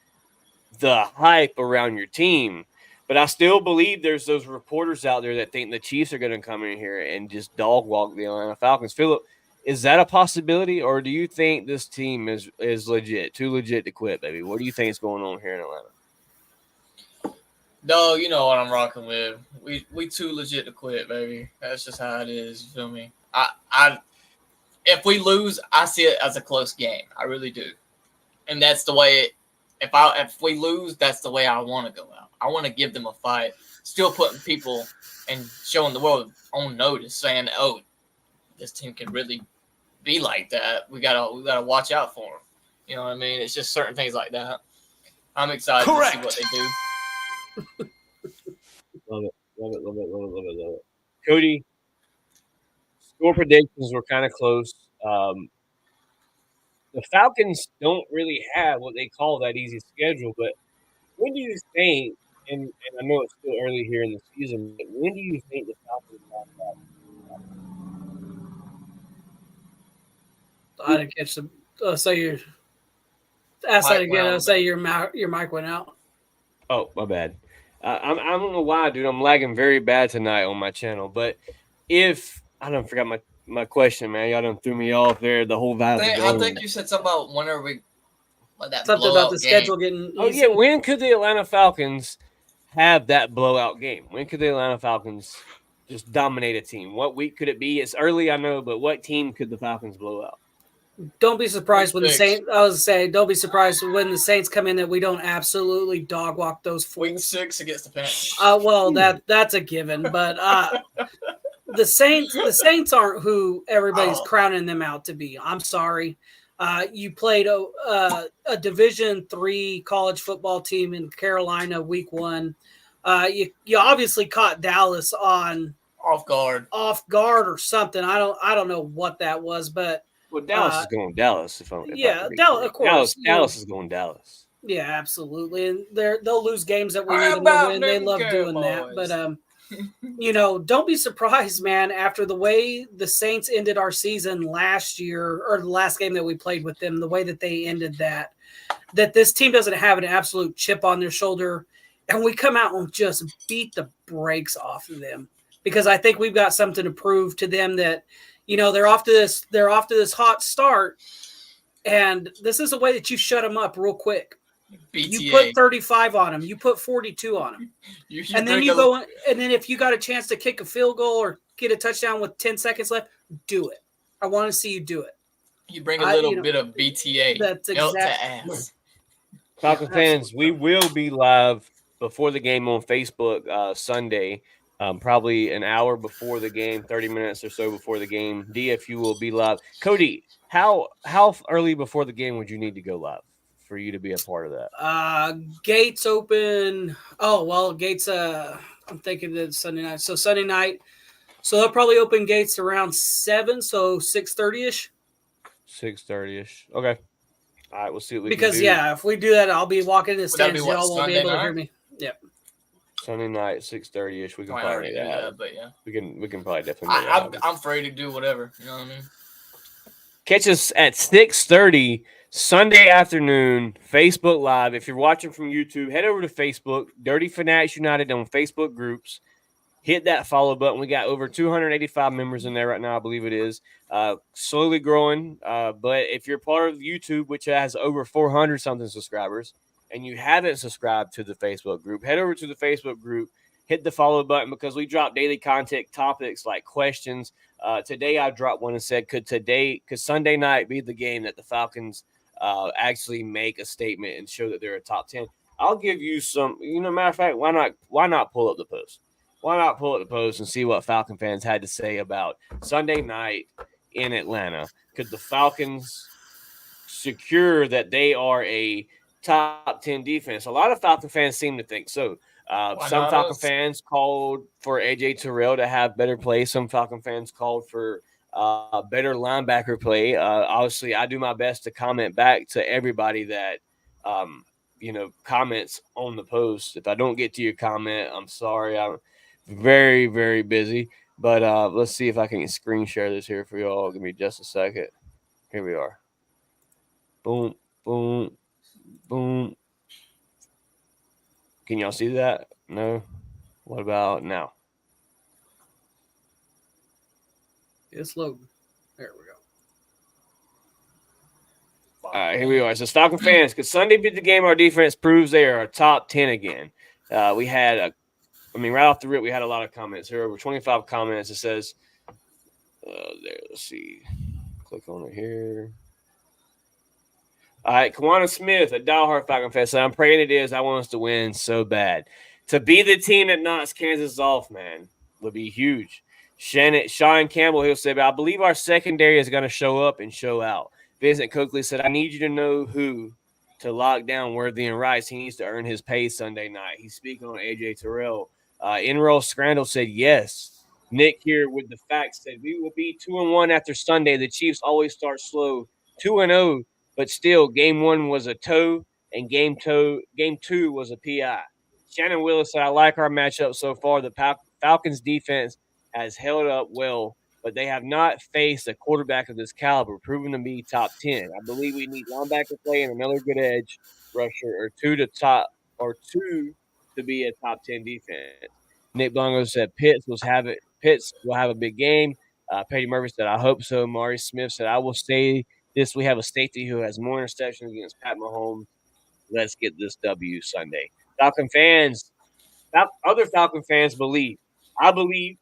the hype around your team. But I still believe there's those reporters out there that think the Chiefs are going to come in here and just dog walk the Atlanta Falcons. Philip, Is that a possibility, or do you think this team is legit, too legit to quit, baby? What do you think is going on here in Atlanta? No, you know what I'm rocking with. We too legit to quit, baby. That's just how it is. You feel me? I if we lose, I see it as a close game. I really do, and that's the way. If we lose, that's the way I want to go out. I want to give them a fight. Still putting people and showing the world on notice, saying, "Oh, this team can really be like that. We gotta watch out for them." You know what I mean? It's just certain things like that. I'm excited to see what they do. Love it, love it, love it, love it, love it, love it. Cody, score predictions were kind of close. The Falcons don't really have what they call that easy schedule, but when do you think, and I know it's still early here in the season, but when do you think the Falcons have that? I didn't catch the. Say your. Ask that again. Say your mic went out. Oh, my bad. I don't know why, dude. I'm lagging very bad tonight on my channel. But if I don't forgot my question, man, y'all done threw me off there. The whole vibe. I think you said something about whenever we that something about the game. schedule getting. Oh easy. yeah, when could the Atlanta Falcons have that blowout game? When could the Atlanta Falcons just dominate a team? What week could it be? It's early, I know, but what team could the Falcons blow out? Don't be surprised when the Saints. I was saying, don't be surprised when the Saints come in that we don't absolutely dog walk those fools. Week 6 against the Panthers. Well, that's a given, but the Saints aren't who everybody's crowning them out to be. I'm sorry. You played a Division III college football team in Carolina week 1. You obviously caught Dallas on off guard or something. I don't know what that was, but. Well, Dallas is going Dallas. Dallas, of course. Dallas is going Dallas. Yeah, absolutely, and they'll lose games that we need them to win. They love doing that, but don't be surprised, man. After the way the Saints ended our season last year, or the last game that we played with them, the way that they ended that this team doesn't have an absolute chip on their shoulder, and we come out and just beat the brakes off of them because I think we've got something to prove to them that. They're off to this hot start, and this is a way that you shut them up real quick. BTA. You put 35 on them, you put 42 on them, and then you go. And then if you got a chance to kick a field goal or get a touchdown with 10 seconds left, do it. I want to see you do it. You bring a little bit of BTA. That's exactly. Falcon fans, we will be live before the game on Facebook Sunday. Probably an hour before the game, 30 minutes or so before the game. DFU will be live. Cody, how early before the game would you need to go live for you to be a part of that? Gates open. Oh, well, gates. I'm thinking that Sunday night. So Sunday night. So they'll probably open gates around 7, so 6:30ish. 6:30ish. Okay. All right, we'll see what we can do. Because, if we do that, I'll be walking in the stands. Y'all won't be able to hear me. Yep. Sunday night, 6:30ish. We can probably do that, but yeah, we can probably definitely. I'm free to do whatever. You know what I mean? Catch us at 6:30 Sunday afternoon, Facebook Live. If you're watching from YouTube, head over to Facebook, Dirty Fanatics United on Facebook groups. Hit that follow button. We got over 285 members in there right now, I believe it is. Slowly growing. But if you're part of YouTube, which has over 400 something subscribers, and you haven't subscribed to the Facebook group, head over to the Facebook group, hit the follow button because we drop daily content topics like questions. Today I dropped one and said, could Sunday night be the game that the Falcons actually make a statement and show that they're a top 10? I'll give you some, matter of fact, why not pull up the post? Why not pull up the post and see what Falcon fans had to say about Sunday night in Atlanta? Could the Falcons secure that they are a top 10 defense? A lot of Falcon fans seem to think so. Some Falcon fans called for AJ Terrell to have better play. Some Falcon fans called for better linebacker play. Obviously, I do my best to comment back to everybody that comments on the post. If I don't get to your comment, I'm sorry. I'm very, very busy. But let's see if I can screen share this here for y'all. Give me just a second. Here we are. Boom, boom, boom. Can y'all see that? No? What about now? It's loading. There we go. Here we are. So, Falcon fans, could Sunday be the game our defense proves they are top 10 again? We had right off the rip, we had a lot of comments. There were over 25 comments. It says, there, let's see. Click on it here. All right, Kawana Smith, a diehard Falcon fan, said, I'm praying it is. I want us to win so bad. To be the team that knocks Kansas off, man, would be huge. Sean Campbell, he'll say, I believe our secondary is going to show up and show out. Vincent Coakley said, I need you to know who to lock down Worthy and Rice. He needs to earn his pay Sunday night. He's speaking on A.J. Terrell. Enroll Scrandle said, yes. Nick here with the facts said, we will be 2-1 after Sunday. The Chiefs always start slow, 2-0. But still, game 1 was a toe, and game 2 was a PI. Shannon Willis said, I like our matchup so far. The Falcons defense has held up well, but they have not faced a quarterback of this caliber, proven to be top 10. I believe we need linebacker play and another good edge rusher or two to be a top 10 defense. Nick Bongo said Pitts will have a big game. Petty Murphy said, I hope so. Mari Smith said, I will say this, we have a safety who has more interceptions against Pat Mahomes. Let's get this W Sunday. Falcon fans, other Falcon fans believe. I believe,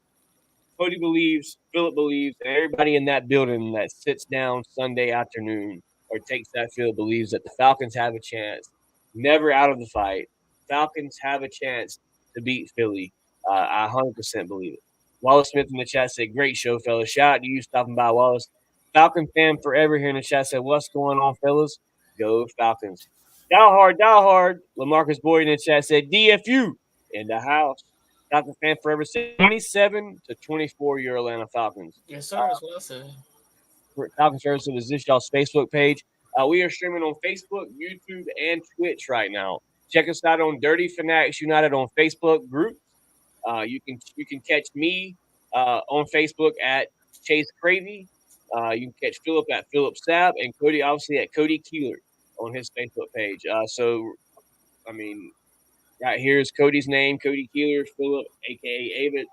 Cody believes, Philip believes, and everybody in that building that sits down Sunday afternoon or takes that field believes that the Falcons have a chance. Never out of the fight. Falcons have a chance to beat Philly. I 100% believe it. Wallace Smith in the chat said, great show, fellas. Shout out to you stopping by, Wallace. Falcon fan forever here in the chat said, what's going on, fellas? Go Falcons. Die hard. LaMarcus Boyd in the chat said, DFU in the house. Falcon fan forever said 27-24 your Atlanta Falcons. Yes, sir. That's what I said. Falcon Service is this y'all's Facebook page. We are streaming on Facebook, YouTube, and Twitch right now. Check us out on Dirty Fanatics United on Facebook group. You can catch me on Facebook at Chase Cravey. You can catch Philip at Philip Sapp and Cody obviously at Cody Keeler on his Facebook page. Right here is Cody's name, Cody Keeler, Philip, a.k.a. Avid.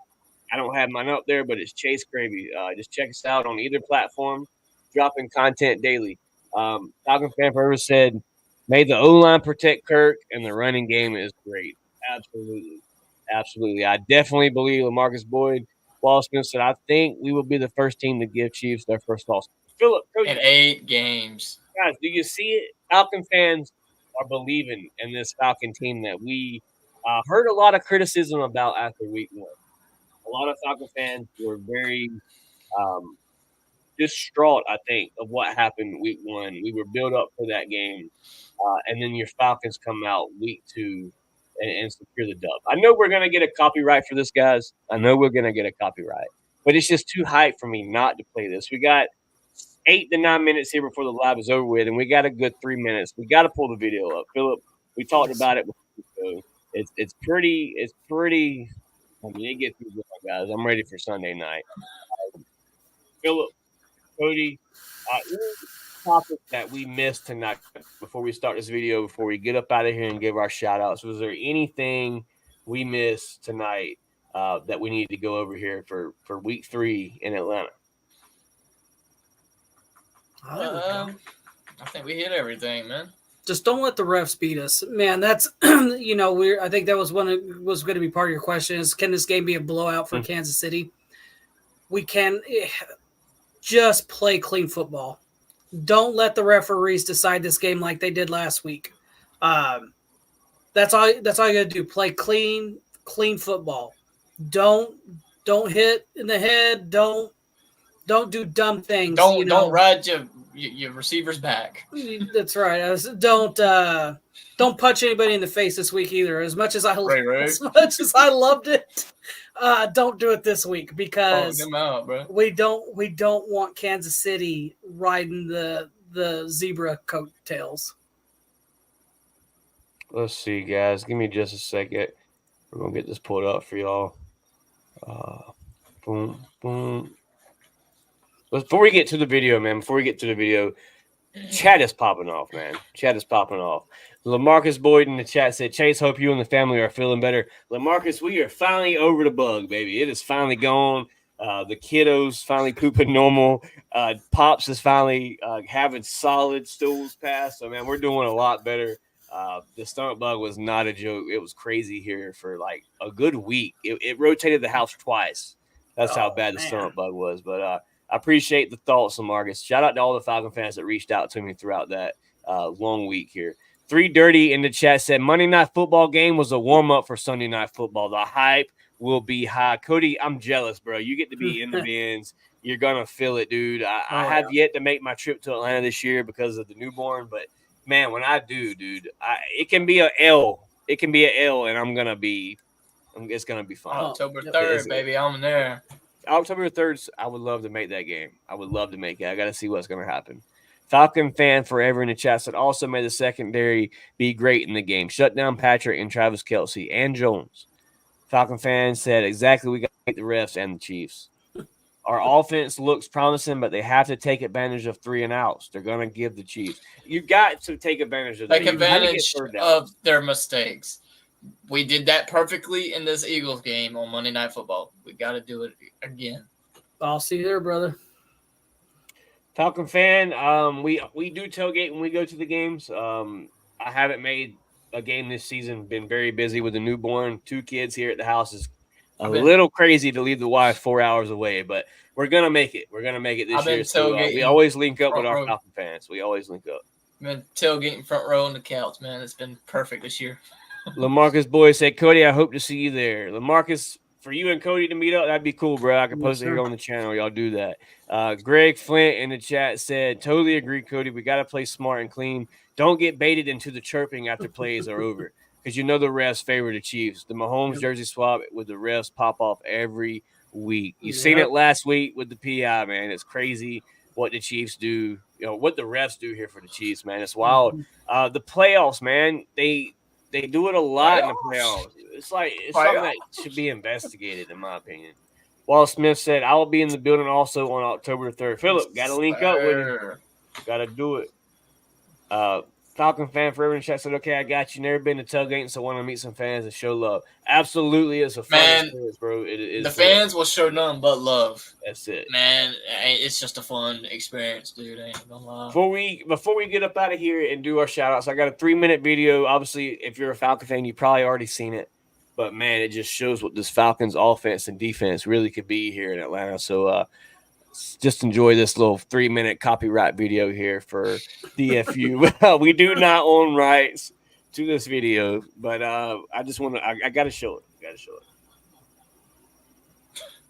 I don't have mine up there, but it's Chase Cravey. Just check us out on either platform, dropping content daily. Falcon fan forever said, may the O-line protect Kirk, and the running game is great. Absolutely. I definitely believe LaMarcus Boyd. Wallace Smith said, I think we will be the first team to give Chiefs their first loss. Philip, Cody, in 8 games. Guys, do you see it? Falcon fans are believing in this Falcon team that we heard a lot of criticism about after week 1. A lot of Falcon fans were very distraught, I think, of what happened week 1. We were built up for that game. And then your Falcons come out week 2 and secure the dub. I know we're going to get a copyright for this, guys. I know we're going to get a copyright. But it's just too hype for me not to play this. We got 8 to 9 minutes here before the live is over with, and we got a good 3 minutes. We got to pull the video up. Philip, we talked about it before. It's pretty. I mean, it gets good, guys. I'm ready for Sunday night. Philip, Cody, topic that we missed tonight before we start this video, before we get up out of here and give our shout outs, was there anything we missed tonight that we need to go over here for week 3 in Atlanta? I think we hit everything, man. Just don't let the refs beat us, man. That's I think that was was going to be part of your question: is can this game be a blowout for Kansas City? We can just play clean football. Don't let the referees decide this game like they did last week. That's all you got to do. Play clean football. Don't hit in the head. Don't do dumb things. Don't ride your receiver's back. That's right. Don't punch anybody in the face this week either. As much as I loved it, don't do it this week because them out, bro. we don't want Kansas City riding the zebra coattails. Let's see, guys. Give me just a second. We're gonna get this pulled up for y'all. Boom, boom. Before we get to the video, chat is popping off, man. Chat is popping off. LaMarcus Boyd in the chat said, Chase, hope you and the family are feeling better. LaMarcus, we are finally over the bug, baby. It is finally gone. The kiddos finally pooping normal. Pops is finally having solid stools passed. So, man, we're doing a lot better. The stomach bug was not a joke. It was crazy here for like a good week. It rotated the house twice. That's how bad the stomach bug was. But I appreciate the thoughts, Marcus. Shout out to all the Falcon fans that reached out to me throughout that long week here. 3 Dirty in the chat said Monday Night Football game was a warm-up for Sunday Night Football. The hype will be high. Cody, I'm jealous, bro. You get to be in the bins. You're going to feel it, dude. I have yet to make my trip to Atlanta this year because of the newborn, but, man, when I do, dude, it can be an L. It can be an L, and it's going to be fun. October 3rd, baby. I'm there. October 3rd, I would love to make that game. I would love to make it. I got to see what's going to happen. Falcon fan forever in the chat said also may the secondary be great in the game. Shut down Patrick and Travis Kelce and Jones. Falcon fan said exactly we got to make the refs and the Chiefs. Our offense looks promising, but they have to take advantage of 3 and outs. They're going to give the Chiefs. You got to take advantage of that. Take advantage of their mistakes. We did that perfectly in this Eagles game on Monday Night Football. We got to do it again. I'll see you there, brother. Falcon fan, we do tailgate when we go to the games. I haven't made a game this season. Been very busy with a newborn. 2 kids here at the house is a little crazy to leave the wife 4 hours away, but we're gonna make it. We're gonna make it this year. So we always link up with our Falcon fans. We always link up. Been tailgating front row on the couch, man. It's been perfect this year. LaMarcus Boyd said, Cody, I hope to see you there. LaMarcus, for you and Cody to meet up, that'd be cool, bro. I can post it here on the channel. Y'all do that. Greg Flint in the chat said, totally agree, Cody. We got to play smart and clean. Don't get baited into the chirping after plays are over because you know the refs favor the Chiefs. The Mahomes jersey swap with the refs pop off every week. You've seen it last week with the PI, man. It's crazy what the Chiefs do, what the refs do here for the Chiefs, man. It's wild. The playoffs, man, they do it a lot in the playoffs. It's something that should be investigated, in my opinion. Walt Smith said, I will be in the building also on October 3rd. Philip, got to link up with him. Got to do it. Falcon fan forever in chat said, okay, I got you. Never been to tailgate, so want to meet some fans and show love. Absolutely. It's a fun experience, bro. The fans will show none but love. That's it. Man, it's just a fun experience, dude. I ain't gonna lie. Before we get up out of here and do our shout-outs, I got a 3-minute video. Obviously, if you're a Falcon fan, you've probably already seen it. But, man, it just shows what this Falcons offense and defense really could be here in Atlanta. So, just enjoy this little 3-minute copyright video here for DFU. We do not own rights to this video, but I just want to. I got to show it.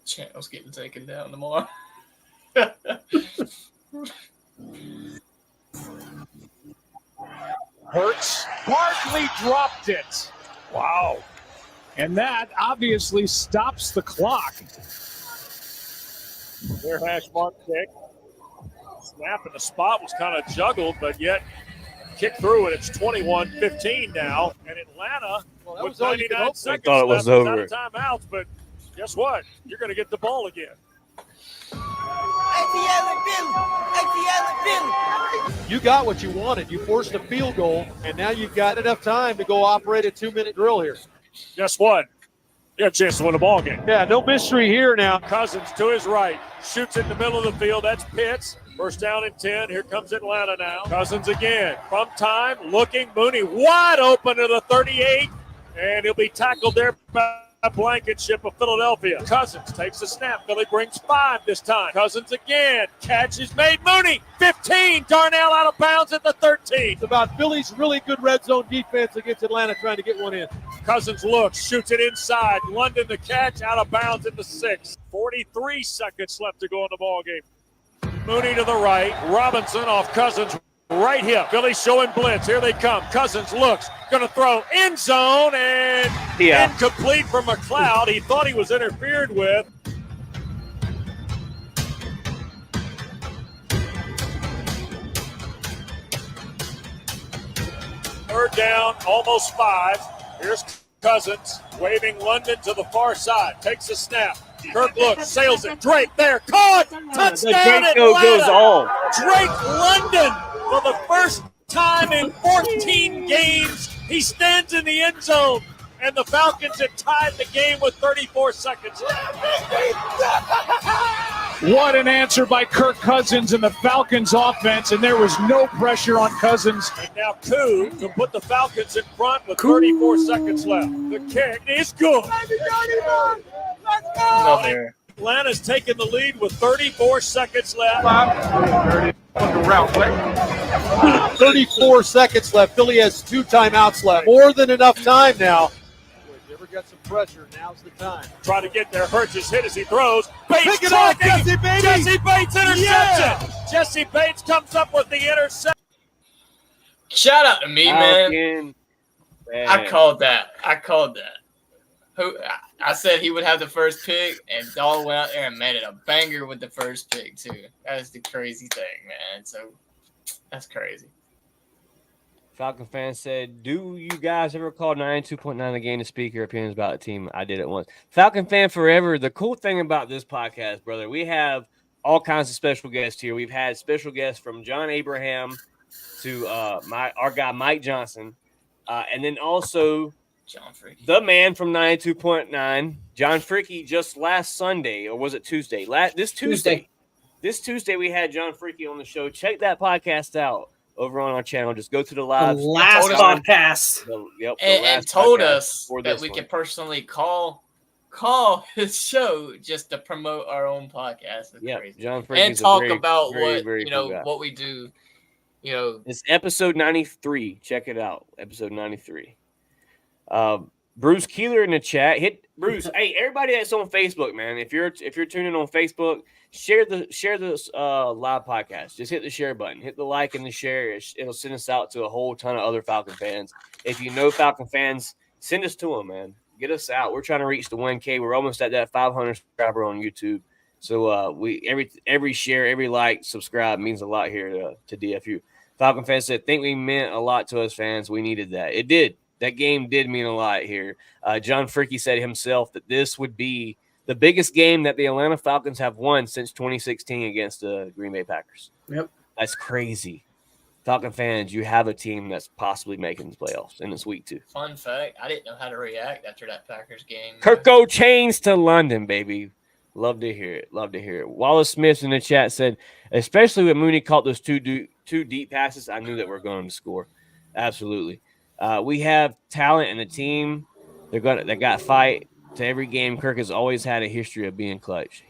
Channel's getting taken down tomorrow. Hurts hardly dropped it. Wow. And that obviously stops the clock. Their hash mark kick. Snap in the spot was kind of juggled, but yet kick through it. It's 21-15 now. And Atlanta, with 99 seconds I thought it was over. Out of timeouts, but guess what? You're going to get the ball again. You got what you wanted. You forced a field goal, and now you've got enough time to go operate a 2-minute drill here. Guess what? You got a chance to win a ball game. Yeah, no mystery here now. Cousins to his right. Shoots in the middle of the field. That's Pitts. First down and 10. Here comes Atlanta now. Cousins again. From time, looking. Mooney wide open to the 38. And he'll be tackled there by Blankenship of Philadelphia. Cousins takes the snap. Philly brings 5 this time. Cousins again. Catch is made. Mooney, 15. Darnell out of bounds at the 13. It's about Philly's really good red zone defense against Atlanta trying to get one in. Cousins looks, shoots it inside. London the catch, out of bounds at the 6. 43 seconds left to go in the ball game. Mooney to the right. Robinson off Cousins. Right hip. Philly showing blitz. Here they come. Cousins looks. Going to throw end zone and incomplete for McLeod. He thought he was interfered with. Third down, almost 5. Here's Cousins waving London to the far side. Takes a snap. Kirk looks, sails it. Drake there. Caught. Touchdown Atlanta. Goes on. Drake London for the first time in 14 games. He stands in the end zone. And the Falcons have tied the game with 34 seconds left. What an answer by Kirk Cousins and the Falcons offense, and there was no pressure on Cousins. And now Koo to put the Falcons in front with 34 seconds left. The kick is good. Let's go. Atlanta's taking the lead with 34 seconds left. 34 seconds left. Philly has 2 timeouts left. More than enough time now. Ever got some pressure? Now's the time. Try to get there. Hurts his hit as he throws. Bates Pick it off, Jesse Bates. Jesse Bates interception. Yeah. Jesse Bates comes up with the interception. Shout out to me, man. I called that. I said he would have the first pick, and Dahl went out there and made it a banger with the first pick too. That's the crazy thing, man. So that's crazy. Falcon fan said, "Do you guys ever call 92.9 the game to speak your opinions about the team?" I did it once. Falcon fan forever. The cool thing about this podcast, brother, we have all kinds of special guests here. We've had special guests from John Abraham to our guy Mike Johnson, and then also John Freaky, the man from 92.9, John Freaky. Just last Sunday, or was it Tuesday? This Tuesday we had John Freaky on the show. Check that podcast out over on our channel. Just go to the live last podcast. And told us that we can personally call his show just to promote our own podcast. Yeah, John Freaky, and talk about what we do. It's episode 93. Check it out, episode 93. Bruce Keeler in the chat. Hit Bruce. Hey, everybody that's on Facebook, man. If you're tuning on Facebook, share this live podcast. Just hit the share button. Hit the like and the share. It'll send us out to a whole ton of other Falcon fans. If you know Falcon fans, send us to them, man. Get us out. We're trying to reach the 1K. We're almost at that 500 subscriber on YouTube. So every share, every like, subscribe means a lot here to DFU. Falcon fans said, "Think we meant a lot to us fans. We needed that. It did. That game did mean a lot here." John Freaky said himself that this would be the biggest game that the Atlanta Falcons have won since 2016 against the Green Bay Packers. Yep. That's crazy. Falcon fans, you have a team that's possibly making the playoffs, and it's week 2. Fun fact, I didn't know how to react after that Packers game. Kirko chains to London, baby. Love to hear it. Wallace Smith in the chat said, especially when Mooney caught those two deep passes, I knew that we're going to score. Absolutely. We have talent in the team. They got fight to every game. Kirk has always had a history of being clutch.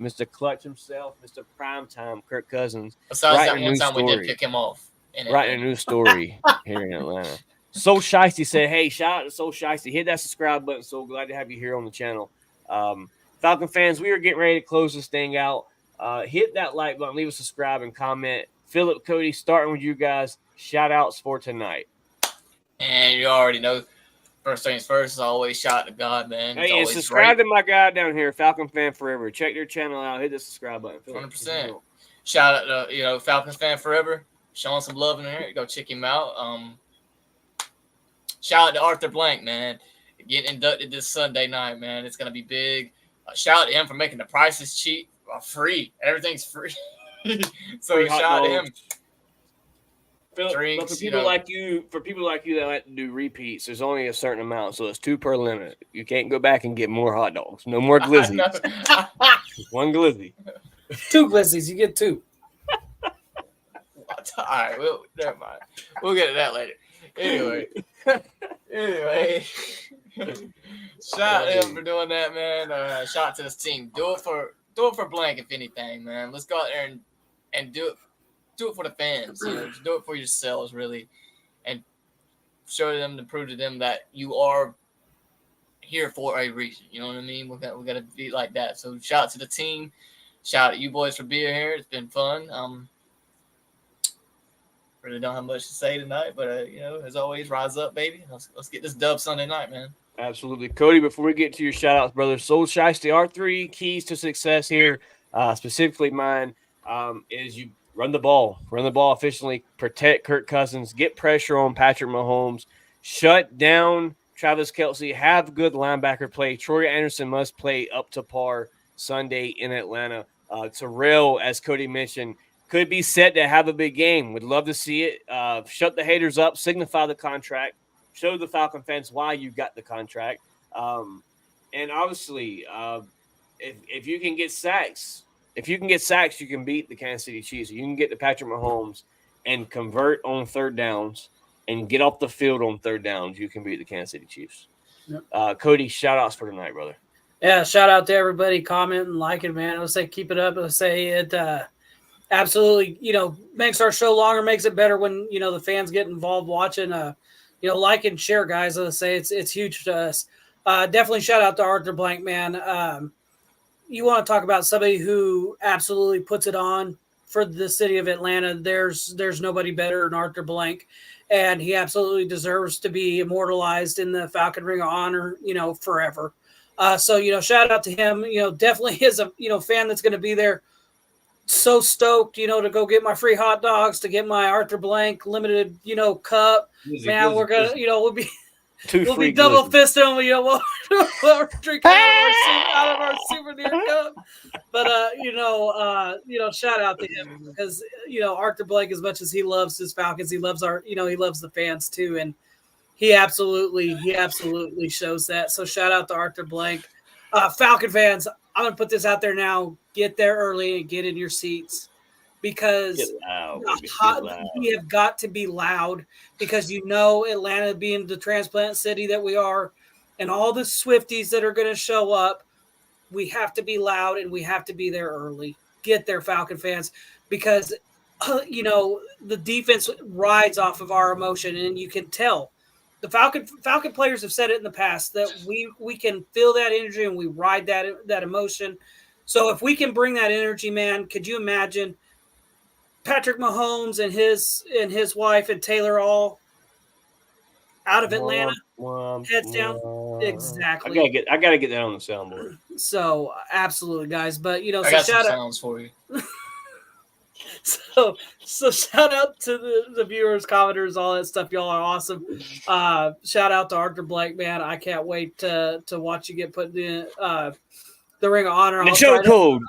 Mr. Clutch himself, Mr. Primetime, Kirk Cousins. Besides that one time we did pick him off. Writing a new story here in Atlanta. Soul Shiesty said, "Hey, shout out to Soul Shiesty. Hit that subscribe button. So glad to have you here on the channel." Falcon fans, we are getting ready to close this thing out. Hit that like button, leave a subscribe and comment. Philip, Cody, starting with you guys. Shout outs for tonight. And you already know, first things first, always shout out to God, man. Hey, and subscribe to my guy down here, Falcon Fan Forever. Check their channel out. Hit the subscribe button. 100%. Shout out to Falcons Fan Forever. Showing some love in there. Go check him out. Shout out to Arthur Blank, man. Getting inducted this Sunday night, man. It's gonna be big. Shout out to him for making the prices cheap, free. Everything's free. So shout out to him. Drinks, but for people like you that like to do repeats, there's only a certain amount, so it's 2 per limit. You can't go back and get more hot dogs. No more glizzies. One glizzy. 2 glizzies. You get 2. All right. Well, never mind. We'll get to that later. Anyway. Shout out to him for doing that, man. Shout out to this team. Do it for Blank, if anything, man. Let's go out there and do it. Do it for the fans. Just do it for yourselves, really, and show them to prove to them that you are here for a reason. You know what I mean? We got to be like that. So shout out to the team. Shout out to you boys for being here. It's been fun. Really don't have much to say tonight, but as always, rise up, baby. Let's get this dub Sunday night, man. Absolutely, Cody. Before we get to your shout outs, brother, Soul Shiesty, our 3 keys to success here, specifically mine, is you. Run the ball efficiently, protect Kirk Cousins, get pressure on Patrick Mahomes, shut down Travis Kelce, have good linebacker play. Troy Anderson must play up to par Sunday in Atlanta. Terrell, as Cody mentioned, could be set to have a big game. Would love to see it. Shut the haters up, signify the contract, show the Falcon fans why you got the contract. And obviously, if you can get sacks, if you can get sacks, you can beat the Kansas City Chiefs. You can get to Patrick Mahomes and convert on third downs and get off the field on third downs, you can beat the Kansas City Chiefs. Yep. Cody, shout-outs for tonight, brother. Yeah, shout out to everybody commenting, liking, man. I would say keep it up. I would say it absolutely, makes our show longer, makes it better when, the fans get involved watching. Like and share, guys. I would say it's huge to us. Definitely shout out to Arthur Blank, man. You want to talk about somebody who absolutely puts it on for the city of Atlanta. There's nobody better than Arthur Blank, and he absolutely deserves to be immortalized in the Falcon Ring of Honor, forever. So, shout out to him, definitely is a, fan that's going to be there. So stoked, to go get my free hot dogs, to get my Arthur Blank limited, cup. Man, we're going to, we'll be double fisting, we'll drink out of our souvenir cup. But, shout out to him because, Arthur Blank, as much as he loves his Falcons, he loves he loves the fans too. And he absolutely shows that. So shout out to Arthur Blank. Falcon fans, I'm going to put this out there now. Get there early and get in your seats because we have got to be loud because Atlanta being the transplant city that we are and all the Swifties that are going to show up, we have to be loud and we have to be there early. Get there, Falcon fans, because, the defense rides off of our emotion and you can tell. The Falcon players have said it in the past that we can feel that energy and we ride that emotion. So if we can bring that energy, man, could you imagine Patrick Mahomes and his wife and Taylor all out of Atlanta, heads down? Exactly. I gotta get that on the soundboard. So absolutely, guys. But I got some sounds for you. So shout out to the viewers, commenters, all that stuff. Y'all are awesome. Shout out to Arthur Blank, man. I can't wait to watch you get put in the Ring of Honor. The show code.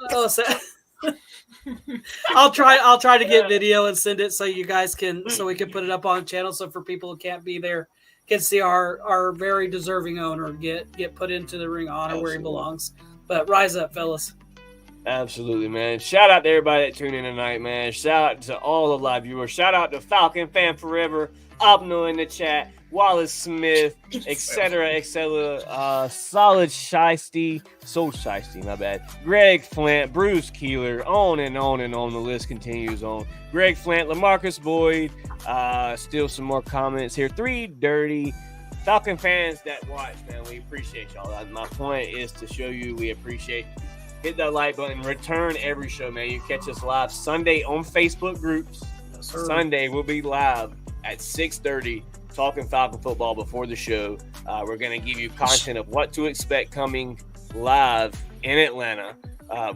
I'll try to get video and send it so you guys so we can put it up on the channel. So for people who can't be there, can see our very deserving owner get put into the Ring of Honor where he belongs. But rise up, fellas. Absolutely, man. Shout out to everybody that tuned in tonight, man. Shout out to all the live viewers. Shout out to Falcon Fan Forever, Abno in the chat, Wallace Smith, etc. Solid Shiesty, so Shiesty, my bad. Greg Flint, Bruce Keeler, on and on and on. The list continues on. Greg Flint, LaMarcus Boyd, still some more comments here. 3 dirty Falcon fans that watch, man. We appreciate y'all. My point is to show you we appreciate. Hit that like button. Return every show, man. You catch us live Sunday on Facebook groups. Yes, Sunday we'll be live at 6:30 talking Falcon football before the show. We're going to give you content of what to expect coming live in Atlanta.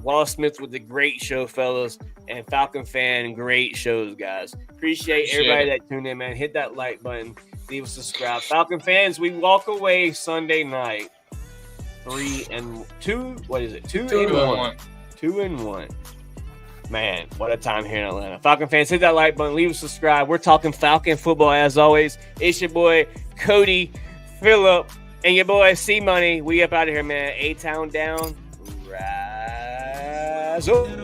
Wallace Smith with the great show, fellas, and Falcon fan, great shows, guys. Appreciate everybody that tuned in, man. Hit that like button. Leave a subscribe. Falcon fans, we walk away Sunday night. 3-2. What is it? 2-1. 2-1. Man, what a time here in Atlanta. Falcon fans, hit that like button. Leave a subscribe. We're talking Falcon football as always. It's your boy Cody, Phillip, and your boy C Money. We up out of here, man. A-Town down. Rise up.